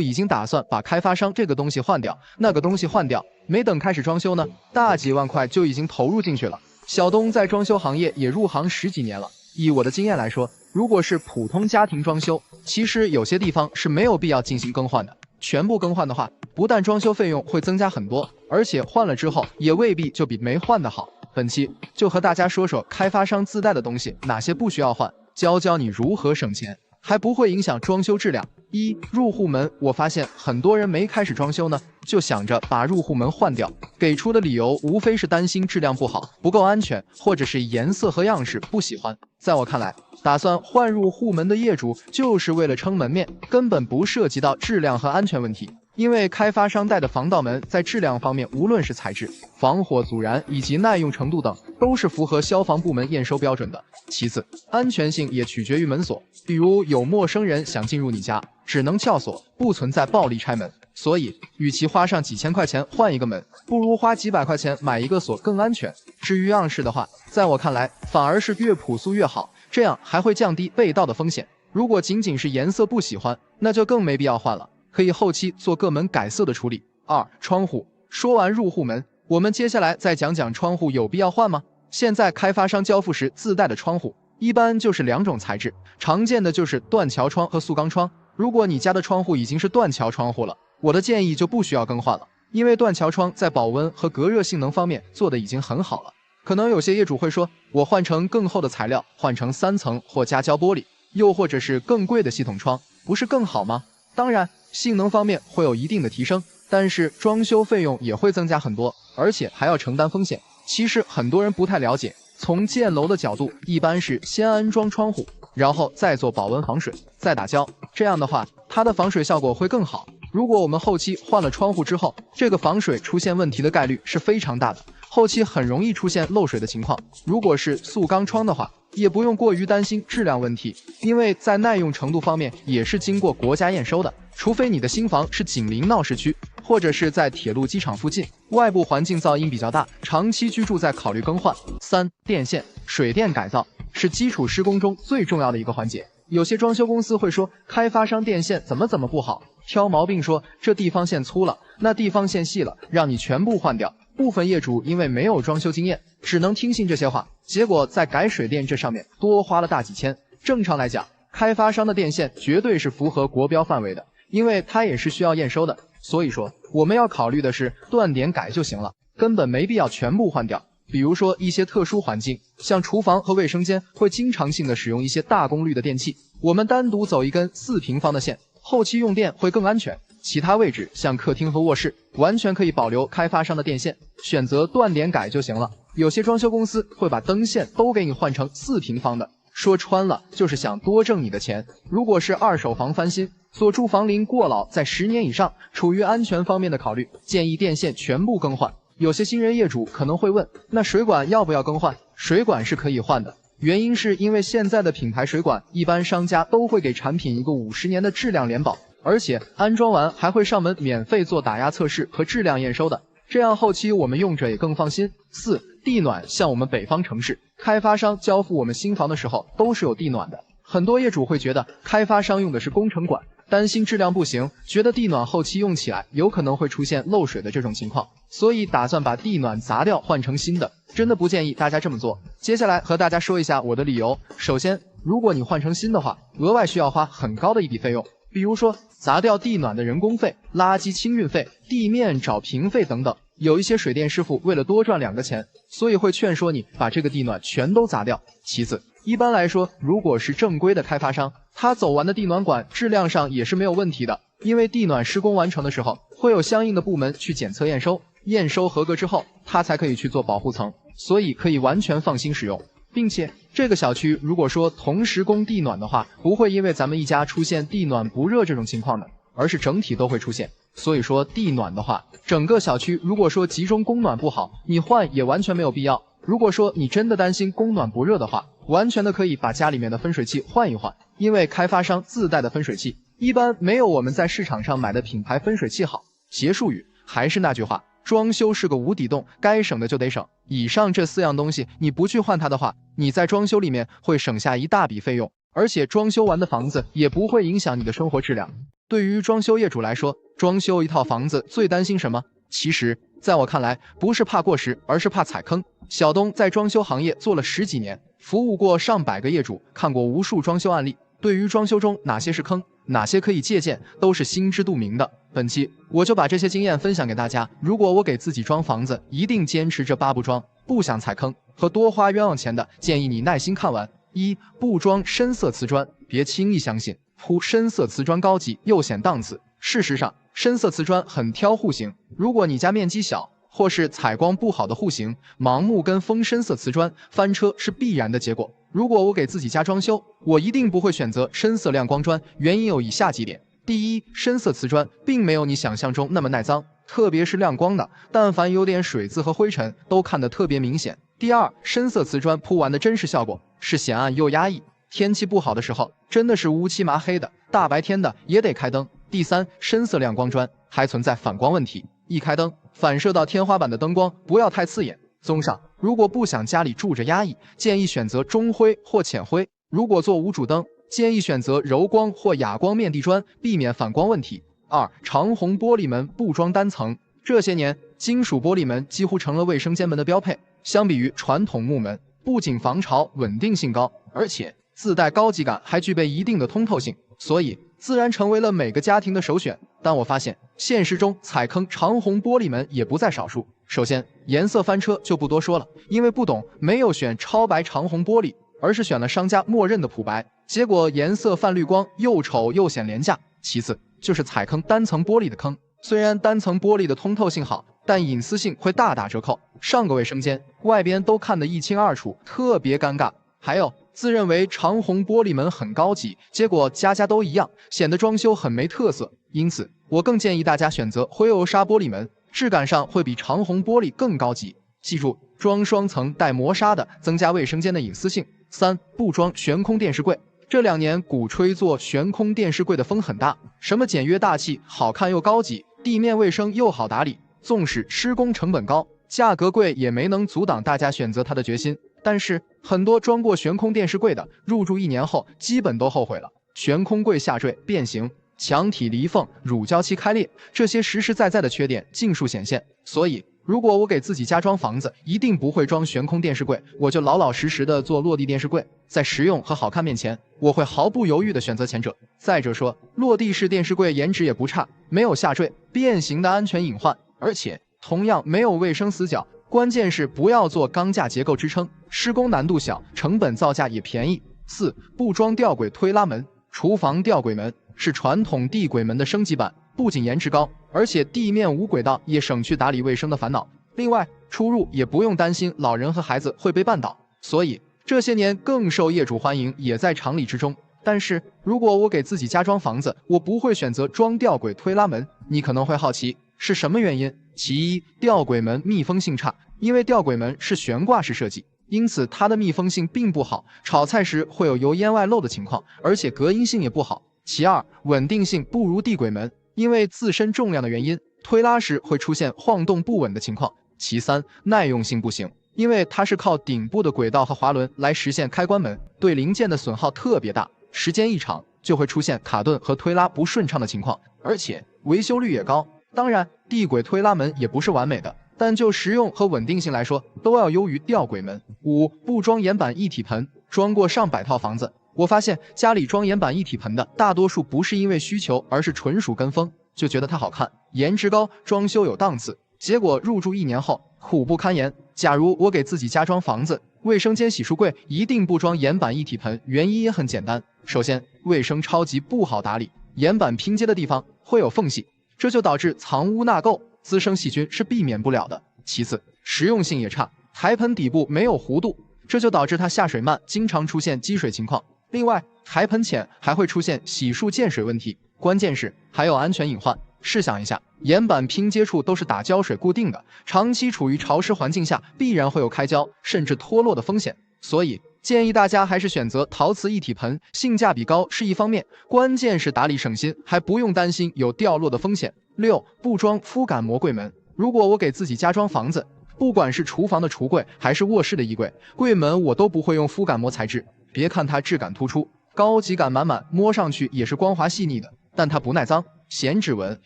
已经打算把开发商这个东西换掉，那个东西换掉，没等开始装修呢，大几万块就已经投入进去了。小东在装修行业也入行10几年了，以我的经验来说，如果是普通家庭装修，其实有些地方是没有必要进行更换的。全部更换的话，不但装修费用会增加很多，而且换了之后也未必就比没换的好。本期就和大家说说开发商自带的东西哪些不需要换，教教你如何省钱，还不会影响装修质量。1. 入户门，我发现很多人没开始装修呢，就想着把入户门换掉，给出的理由无非是担心质量不好、不够安全，或者是颜色和样式不喜欢。在我看来，打算换入户门的业主就是为了撑门面，根本不涉及到质量和安全问题。因为开发商带的防盗门在质量方面，无论是材质、防火阻燃以及耐用程度等，都是符合消防部门验收标准的。其次，安全性也取决于门锁，比如有陌生人想进入你家，只能撬锁，不存在暴力拆门。所以，与其花上几千块钱换一个门，不如花几百块钱买一个锁更安全。至于样式的话，在我看来，反而是越朴素越好。这样还会降低被盗的风险。如果仅仅是颜色不喜欢，那就更没必要换了，可以后期做各门改色的处理。2. 窗户。说完入户门，我们接下来再讲讲窗户有必要换吗？现在开发商交付时自带的窗户一般就是2种材质，常见的就是断桥窗和塑钢窗。如果你家的窗户已经是断桥窗户了，我的建议就不需要更换了，因为断桥窗在保温和隔热性能方面做的已经很好了。可能有些业主会说，我换成更厚的材料，换成3层或加胶玻璃，又或者是更贵的系统窗，不是更好吗？当然，性能方面会有一定的提升，但是装修费用也会增加很多，而且还要承担风险。其实很多人不太了解，从建楼的角度，一般是先安装窗户，然后再做保温防水，再打胶，这样的话，它的防水效果会更好。如果我们后期换了窗户之后，这个防水出现问题的概率是非常大的，后期很容易出现漏水的情况。如果是塑钢窗的话，也不用过于担心质量问题，因为在耐用程度方面也是经过国家验收的，除非你的新房是紧邻闹市区，或者是在铁路机场附近，外部环境噪音比较大，长期居住再考虑更换。3. 电线。水电改造是基础施工中最重要的一个环节。有些装修公司会说，开发商电线怎么不好，挑毛病说这地方线粗了，那地方线细了，让你全部换掉。部分业主因为没有装修经验，只能听信这些话，结果在改水电这上面多花了大几千。正常来讲，开发商的电线绝对是符合国标范围的，因为它也是需要验收的。所以说，我们要考虑的是断点改就行了，根本没必要全部换掉。比如说一些特殊环境，像厨房和卫生间会经常性的使用一些大功率的电器，我们单独走一根4平方的线，后期用电会更安全。其他位置像客厅和卧室，完全可以保留开发商的电线，选择断点改就行了。有些装修公司会把灯线都给你换成4平方的，说穿了就是想多挣你的钱。如果是二手房翻新，所住房龄过老在10年以上，处于安全方面的考虑，建议电线全部更换。有些新人业主可能会问，那水管要不要更换？水管是可以换的，原因是因为现在的品牌水管，一般商家都会给产品一个50年的质量联保，而且安装完还会上门免费做打压测试和质量验收的，这样后期我们用着也更放心。4. 地暖。像我们北方城市，开发商交付我们新房的时候都是有地暖的，很多业主会觉得开发商用的是工程管，担心质量不行，觉得地暖后期用起来有可能会出现漏水的这种情况，所以打算把地暖砸掉换成新的，真的不建议大家这么做。接下来和大家说一下我的理由。首先，如果你换成新的话，额外需要花很高的一笔费用，比如说砸掉地暖的人工费、垃圾清运费、地面找平费等等。有一些水电师傅为了多赚2个钱，所以会劝说你把这个地暖全都砸掉。其次，一般来说，如果是正规的开发商，他走完的地暖管质量上也是没有问题的，因为地暖施工完成的时候，会有相应的部门去检测验收，验收合格之后，他才可以去做保护层，所以可以完全放心使用。并且这个小区如果说同时供地暖的话，不会因为咱们一家出现地暖不热这种情况的，而是整体都会出现。所以说地暖的话，整个小区如果说集中供暖不好，你换也完全没有必要。如果说你真的担心供暖不热的话，完全的可以把家里面的分水器换一换，因为开发商自带的分水器一般没有我们在市场上买的品牌分水器好。结束语还是那句话，装修是个无底洞，该省的就得省。以上这4样东西你不去换它的话，你在装修里面会省下一大笔费用，而且装修完的房子也不会影响你的生活质量。对于装修业主来说，装修一套房子最担心什么？其实在我看来，不是怕过时，而是怕踩坑。小东在装修行业做了10几年，服务过上百个业主，看过无数装修案例，对于装修中哪些是坑，哪些可以借鉴，都是心知肚明的。本期我就把这些经验分享给大家。如果我给自己装房子，一定坚持这8步装，不想踩坑和多花冤枉钱的，建议你耐心看完。1. 不装深色瓷砖，别轻易相信，铺深色瓷砖高级又显档次。事实上，深色瓷砖很挑户型，如果你家面积小，或是采光不好的户型，盲目跟风深色瓷砖，翻车是必然的结果。如果我给自己家装修，我一定不会选择深色亮光砖，原因有以下几点。第一，深色瓷砖并没有你想象中那么耐脏，特别是亮光的，但凡有点水渍和灰尘都看得特别明显。第二，深色瓷砖铺完的真实效果是显暗又压抑，天气不好的时候真的是乌漆麻黑的，大白天的也得开灯。第三，深色亮光砖还存在反光问题，一开灯反射到天花板的灯光不要太刺眼。综上，如果不想家里住着压抑，建议选择中灰或浅灰，如果做无主灯，建议选择柔光或哑光面地砖，避免反光问题。2. 长虹玻璃门不装单层。这些年，金属玻璃门几乎成了卫生间门的标配。相比于传统木门，不仅防潮稳定性高，而且自带高级感，还具备一定的通透性，所以自然成为了每个家庭的首选。但我发现，现实中踩坑长虹玻璃门也不在少数。首先，颜色翻车就不多说了，因为不懂，没有选超白长虹玻璃，而是选了商家默认的普白，结果颜色泛绿光，又丑又显廉价。其次就是踩坑单层玻璃的坑，虽然单层玻璃的通透性好，但隐私性会大打折扣，上个卫生间外边都看得一清二楚，特别尴尬。还有自认为长虹玻璃门很高级，结果家家都一样，显得装修很没特色。因此我更建议大家选择灰欧纱玻璃门，质感上会比长虹玻璃更高级。记住，装双层带磨砂的，增加卫生间的隐私性。3. 不装悬空电视柜。这2年鼓吹做悬空电视柜的风很大，什么简约大气，好看又高级，地面卫生又好打理，纵使施工成本高，价格贵，也没能阻挡大家选择它的决心。但是很多装过悬空电视柜的，入住1年后基本都后悔了。悬空柜下坠、变形、墙体离缝、乳胶漆开裂，这些实实在在的缺点尽数显现。所以如果我给自己家装房子，一定不会装悬空电视柜，我就老老实实的做落地电视柜。在实用和好看面前，我会毫不犹豫的选择前者。再者说，落地式电视柜颜值也不差，没有下坠、变形的安全隐患，而且同样没有卫生死角。关键是不要做钢架结构支撑，施工难度小，成本造价也便宜。4. 不装吊轨推拉门。厨房吊轨门是传统地轨门的升级版，不仅颜值高，而且地面无轨道，也省去打理卫生的烦恼。另外，出入也不用担心老人和孩子会被绊倒，所以这些年更受业主欢迎，也在常理之中。但是如果我给自己家装房子，我不会选择装吊轨推拉门。你可能会好奇是什么原因？其一，吊轨门密封性差，因为吊轨门是悬挂式设计，因此它的密封性并不好，炒菜时会有油烟外漏的情况，而且隔音性也不好。其二，稳定性不如地轨门，因为自身重量的原因，推拉时会出现晃动不稳的情况。其三，耐用性不行，因为它是靠顶部的轨道和滑轮来实现开关门，对零件的损耗特别大，时间一长就会出现卡顿和推拉不顺畅的情况，而且维修率也高。当然，地轨推拉门也不是完美的，但就实用和稳定性来说，都要优于吊轨门。5. 不装岩板一体盆。装过上百套房子，我发现家里装岩板一体盆的大多数不是因为需求，而是纯属跟风，就觉得它好看，颜值高，装修有档次，结果入住1年后苦不堪言。假如我给自己家装房子，卫生间洗漱柜一定不装岩板一体盆，原因也很简单，首先卫生超级不好打理，岩板拼接的地方会有缝隙，这就导致藏污纳垢，滋生细菌是避免不了的。其次，实用性也差，台盆底部没有弧度，这就导致它下水慢，经常出现积水情况。另外，台盆浅还会出现洗漱溅水问题，关键是还有安全隐患。试想一下，岩板拼接处都是打胶水固定的，长期处于潮湿环境下，必然会有开胶甚至脱落的风险。所以建议大家还是选择陶瓷一体盆，性价比高是一方面，关键是打理省心，还不用担心有掉落的风险。6. 不装肤感膜柜门。如果我给自己家装房子，不管是厨房的橱柜还是卧室的衣柜，柜门我都不会用肤感膜材质。别看它质感突出，高级感满满，摸上去也是光滑细腻的，但它不耐脏，显指纹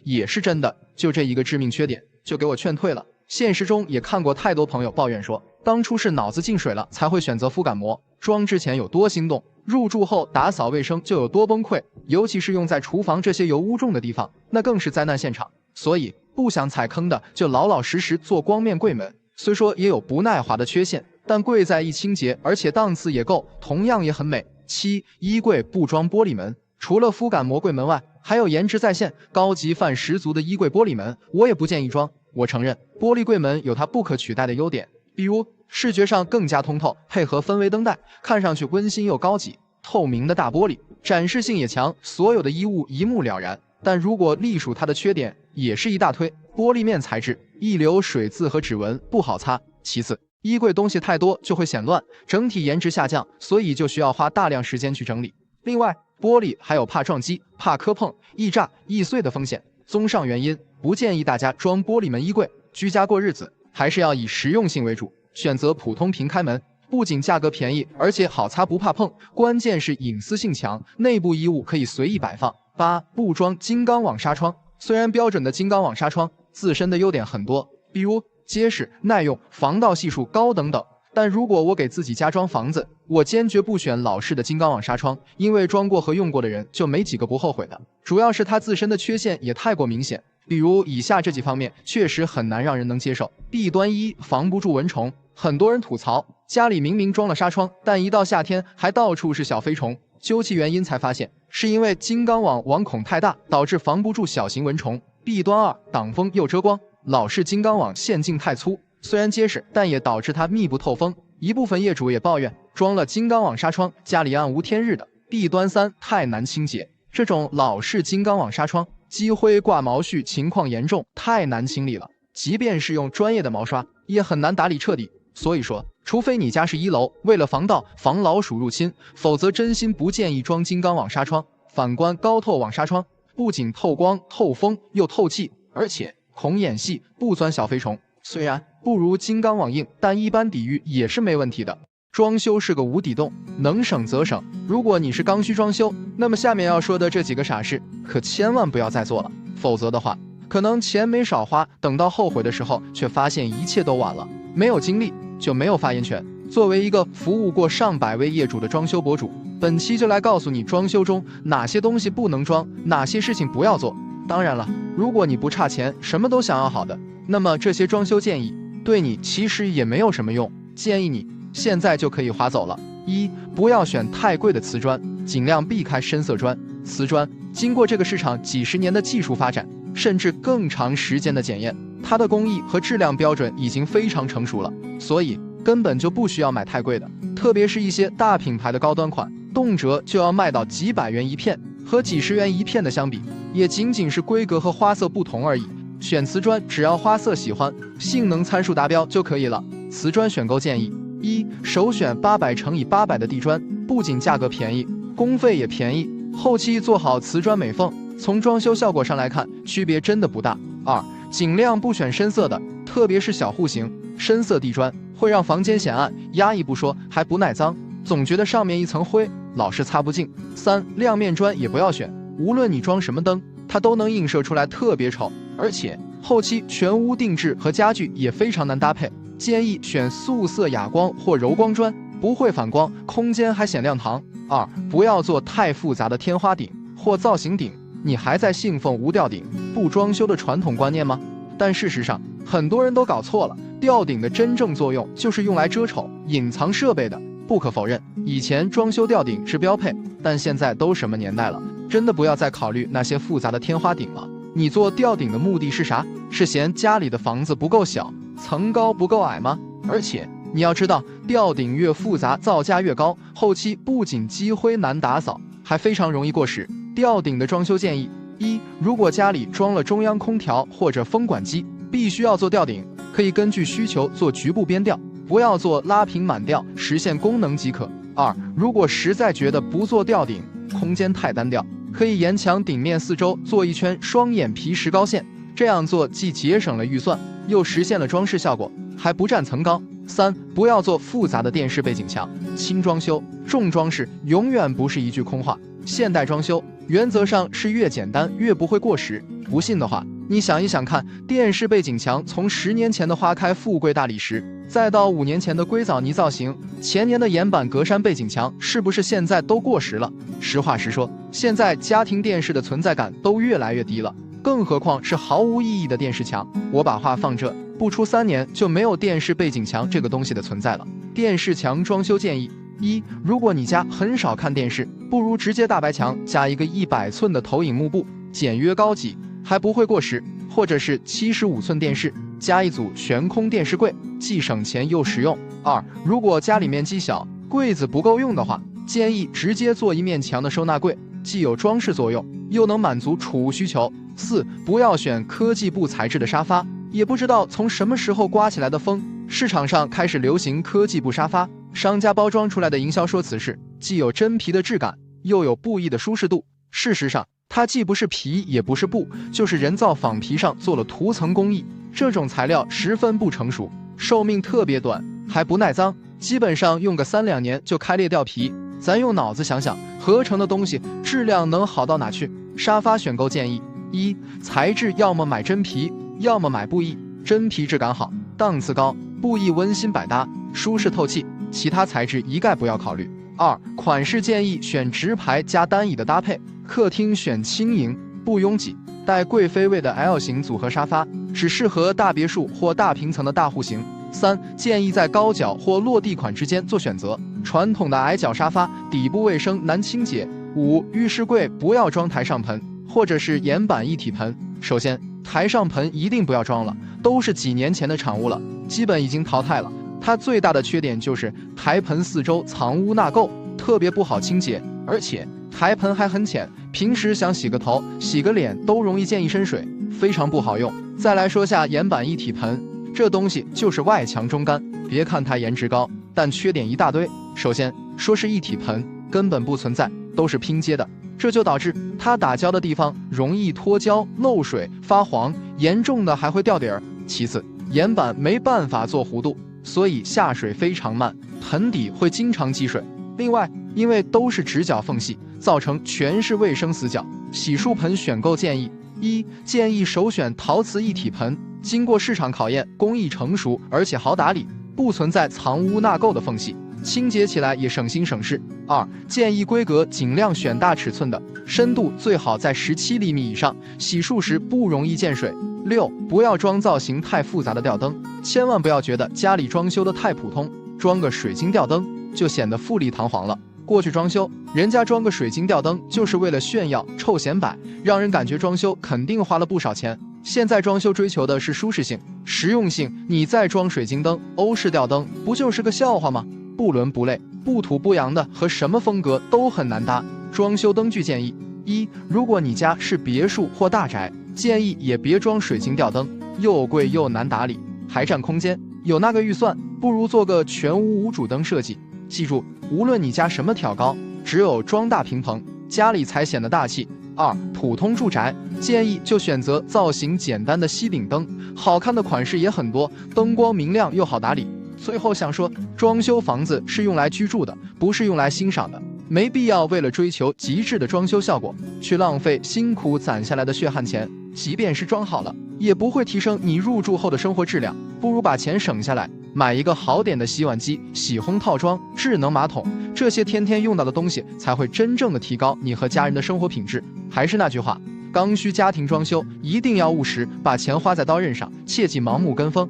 也是真的，就这一个致命缺点，就给我劝退了。现实中也看过太多朋友抱怨说，当初是脑子进水了才会选择肤感膜，装之前有多心动，入住后打扫卫生就有多崩溃，尤其是用在厨房这些油污重的地方，那更是灾难现场。所以不想踩坑的就老老实实做光面柜门，虽说也有不耐滑的缺陷，但贵在易清洁，而且档次也够，同样也很美。7. 衣柜不装玻璃门。除了肤感膜柜门外，还有颜值在线、高级范十足的衣柜玻璃门，我也不建议装。我承认，玻璃柜门有它不可取代的优点，比如视觉上更加通透，配合氛围灯带，看上去温馨又高级。透明的大玻璃，展示性也强，所有的衣物一目了然。但如果隶属它的缺点，也是一大堆。玻璃面材质易留水渍和指纹，不好擦。其次，衣柜东西太多就会显乱，整体颜值下降，所以就需要花大量时间去整理。另外，玻璃还有怕撞击、怕磕碰、易炸、易碎的风险。综上原因，不建议大家装玻璃门衣柜。居家过日子，还是要以实用性为主，选择普通平开门，不仅价格便宜，而且好擦不怕碰，关键是隐私性强，内部衣物可以随意摆放。8. 布装金刚网纱窗。虽然标准的金刚网纱窗自身的优点很多，比如结实、耐用、防盗系数高等等，但如果我给自己家装房子，我坚决不选老式的金刚网纱窗，因为装过和用过的人就没几个不后悔的。主要是它自身的缺陷也太过明显，比如以下这几方面确实很难让人能接受。弊端1：防不住蚊虫。很多人吐槽家里明明装了纱窗，但一到夏天还到处是小飞虫，究其原因才发现是因为金刚网网孔太大，导致防不住小型蚊虫。弊端2：挡风又遮光。老式金刚网线径太粗，虽然结实，但也导致它密不透风。一部分业主也抱怨装了金刚网纱窗，家里暗无天日的。弊端3：太难清洁。这种老式金刚网纱窗积灰挂毛絮情况严重，太难清理了，即便是用专业的毛刷也很难打理彻底。所以说，除非你家是1楼，为了防盗防老鼠入侵，否则真心不建议装金刚网纱窗。反观高透网纱窗，不仅透光透风又透气，而且孔眼细，不钻小飞虫。虽然不如金刚网硬，但一般抵御也是没问题的。装修是个无底洞，能省则省。如果你是刚需装修，那么下面要说的这几个傻事可千万不要再做了，否则的话，可能钱没少花，等到后悔的时候，却发现一切都晚了。没有经历就没有发言权。作为一个服务过上百位业主的装修博主，本期就来告诉你装修中哪些东西不能装，哪些事情不要做。当然了，如果你不差钱，什么都想要好的，那么这些装修建议对你其实也没有什么用，建议你现在就可以划走了。1. 不要选太贵的瓷砖，尽量避开深色砖。瓷砖经过这个市场几十年的技术发展，甚至更长时间的检验，它的工艺和质量标准已经非常成熟了，所以根本就不需要买太贵的。特别是一些大品牌的高端款，动辄就要卖到几百元一片，和几十元一片的相比，也仅仅是规格和花色不同而已。选瓷砖只要花色喜欢，性能参数达标就可以了。瓷砖选购建议：1. 首选800×800的地砖，不仅价格便宜，工费也便宜，后期做好瓷砖美缝，从装修效果上来看，区别真的不大。2. 尽量不选深色的，特别是小户型，深色地砖会让房间显暗压抑不说，还不耐脏，总觉得上面一层灰，老是擦不净。3. 亮面砖也不要选，无论你装什么灯，它都能映射出来特别丑，而且后期全屋定制和家具也非常难搭配。建议选素色哑光或柔光砖，不会反光，空间还显亮堂。2. 不要做太复杂的天花顶或造型顶，你还在信奉无吊顶不装修的传统观念吗？但事实上，很多人都搞错了，吊顶的真正作用就是用来遮丑、隐藏设备的。不可否认，以前装修吊顶是标配，但现在都什么年代了，真的不要再考虑那些复杂的天花顶了。你做吊顶的目的是啥？是嫌家里的房子不够小，层高不够矮吗？而且你要知道，吊顶越复杂，造价越高，后期不仅积灰难打扫，还非常容易过时。吊顶的装修建议：1. 如果家里装了中央空调或者风管机，必须要做吊顶，可以根据需求做局部边吊，不要做拉平满吊，实现功能即可。2. 如果实在觉得不做吊顶空间太单调，可以沿墙顶面四周做一圈双眼皮石膏线，这样做既节省了预算，又实现了装饰效果，还不占层高。3. 不要做复杂的电视背景墙，轻装修重装饰永远不是一句空话。现代装修原则上是越简单越不会过时，不信的话，你想一想看，电视背景墙从10年前的花开富贵大理石，再到5年前的硅藻泥造型，前年的岩板格栅背景墙，是不是现在都过时了？实话实说，现在家庭电视的存在感都越来越低了，更何况是毫无意义的电视墙。我把话放这，不出3年就没有电视背景墙这个东西的存在了。电视墙装修建议：1. 如果你家很少看电视，不如直接大白墙加一个100寸的投影幕布，简约高级，还不会过时。或者是75寸电视加一组悬空电视柜，既省钱又实用。2. 如果家里面积小，柜子不够用的话，建议直接做一面墙的收纳柜，既有装饰作用，又能满足储物需求。4. 不要选科技布材质的沙发，也不知道从什么时候刮起来的风，市场上开始流行科技布沙发，商家包装出来的营销说辞是既有真皮的质感，又有布艺的舒适度。事实上，它既不是皮也不是布，就是人造仿皮上做了涂层工艺，这种材料十分不成熟，寿命特别短，还不耐脏，基本上用个3-2年就开裂掉皮。咱用脑子想想，合成的东西质量能好到哪去？沙发选购建议：一、材质要么买真皮，要么买布艺。真皮质感好，档次高；布艺温馨百搭，舒适透气。其他材质一概不要考虑。二、款式建议选直排加单椅的搭配，客厅选轻盈不拥挤，带贵妃位的 L 型组合沙发，只适合大别墅或大平层的大户型。三、建议在高脚或落地款之间做选择，传统的矮脚沙发底部卫生难清洁。五、浴室柜不要装台上盆，或者是岩板一体盆。首先，台上盆一定不要装了，都是几年前的产物了，基本已经淘汰了。它最大的缺点就是台盆四周藏污纳垢，特别不好清洁，而且台盆还很浅，平时想洗个头、洗个脸都容易溅一身水，非常不好用。再来说下岩板一体盆，这东西就是外强中干，别看它颜值高，但缺点一大堆。首先说是一体盆，根本不存在，都是拼接的，这就导致它打胶的地方容易脱胶、漏水、发黄，严重的还会掉底儿。其次，岩板没办法做弧度，所以下水非常慢，盆底会经常积水。另外，因为都是直角缝隙，造成全是卫生死角。洗漱盆选购建议：一、建议首选陶瓷一体盆，经过市场考验，工艺成熟，而且好打理，不存在藏污纳垢的缝隙，清洁起来也省心省事。二、建议规格尽量选大尺寸的，深度最好在17厘米以上，洗漱时不容易溅水。六、不要装造型太复杂的吊灯，千万不要觉得家里装修的太普通，装个水晶吊灯就显得富丽堂皇了。过去装修，人家装个水晶吊灯就是为了炫耀、臭显摆，让人感觉装修肯定花了不少钱。现在装修追求的是舒适性、实用性，你再装水晶灯、欧式吊灯，不就是个笑话吗？不伦不类、不土不洋的和什么风格都很难搭。装修灯具建议：一、如果你家是别墅或大宅，建议也别装水晶吊灯，又贵又难打理，还占空间。有那个预算，不如做个全屋无主灯设计。记住，无论你家什么挑高，只有装大平棚，家里才显得大气。二、普通住宅建议就选择造型简单的吸顶灯，好看的款式也很多，灯光明亮又好打理。最后想说，装修房子是用来居住的，不是用来欣赏的，没必要为了追求极致的装修效果，去浪费辛苦攒下来的血汗钱。即便是装好了，也不会提升你入住后的生活质量，不如把钱省下来，买一个好点的洗碗机、洗烘套装、智能马桶，这些天天用到的东西才会真正的提高你和家人的生活品质。还是那句话，刚需家庭装修一定要务实，把钱花在刀刃上，切忌盲目跟风。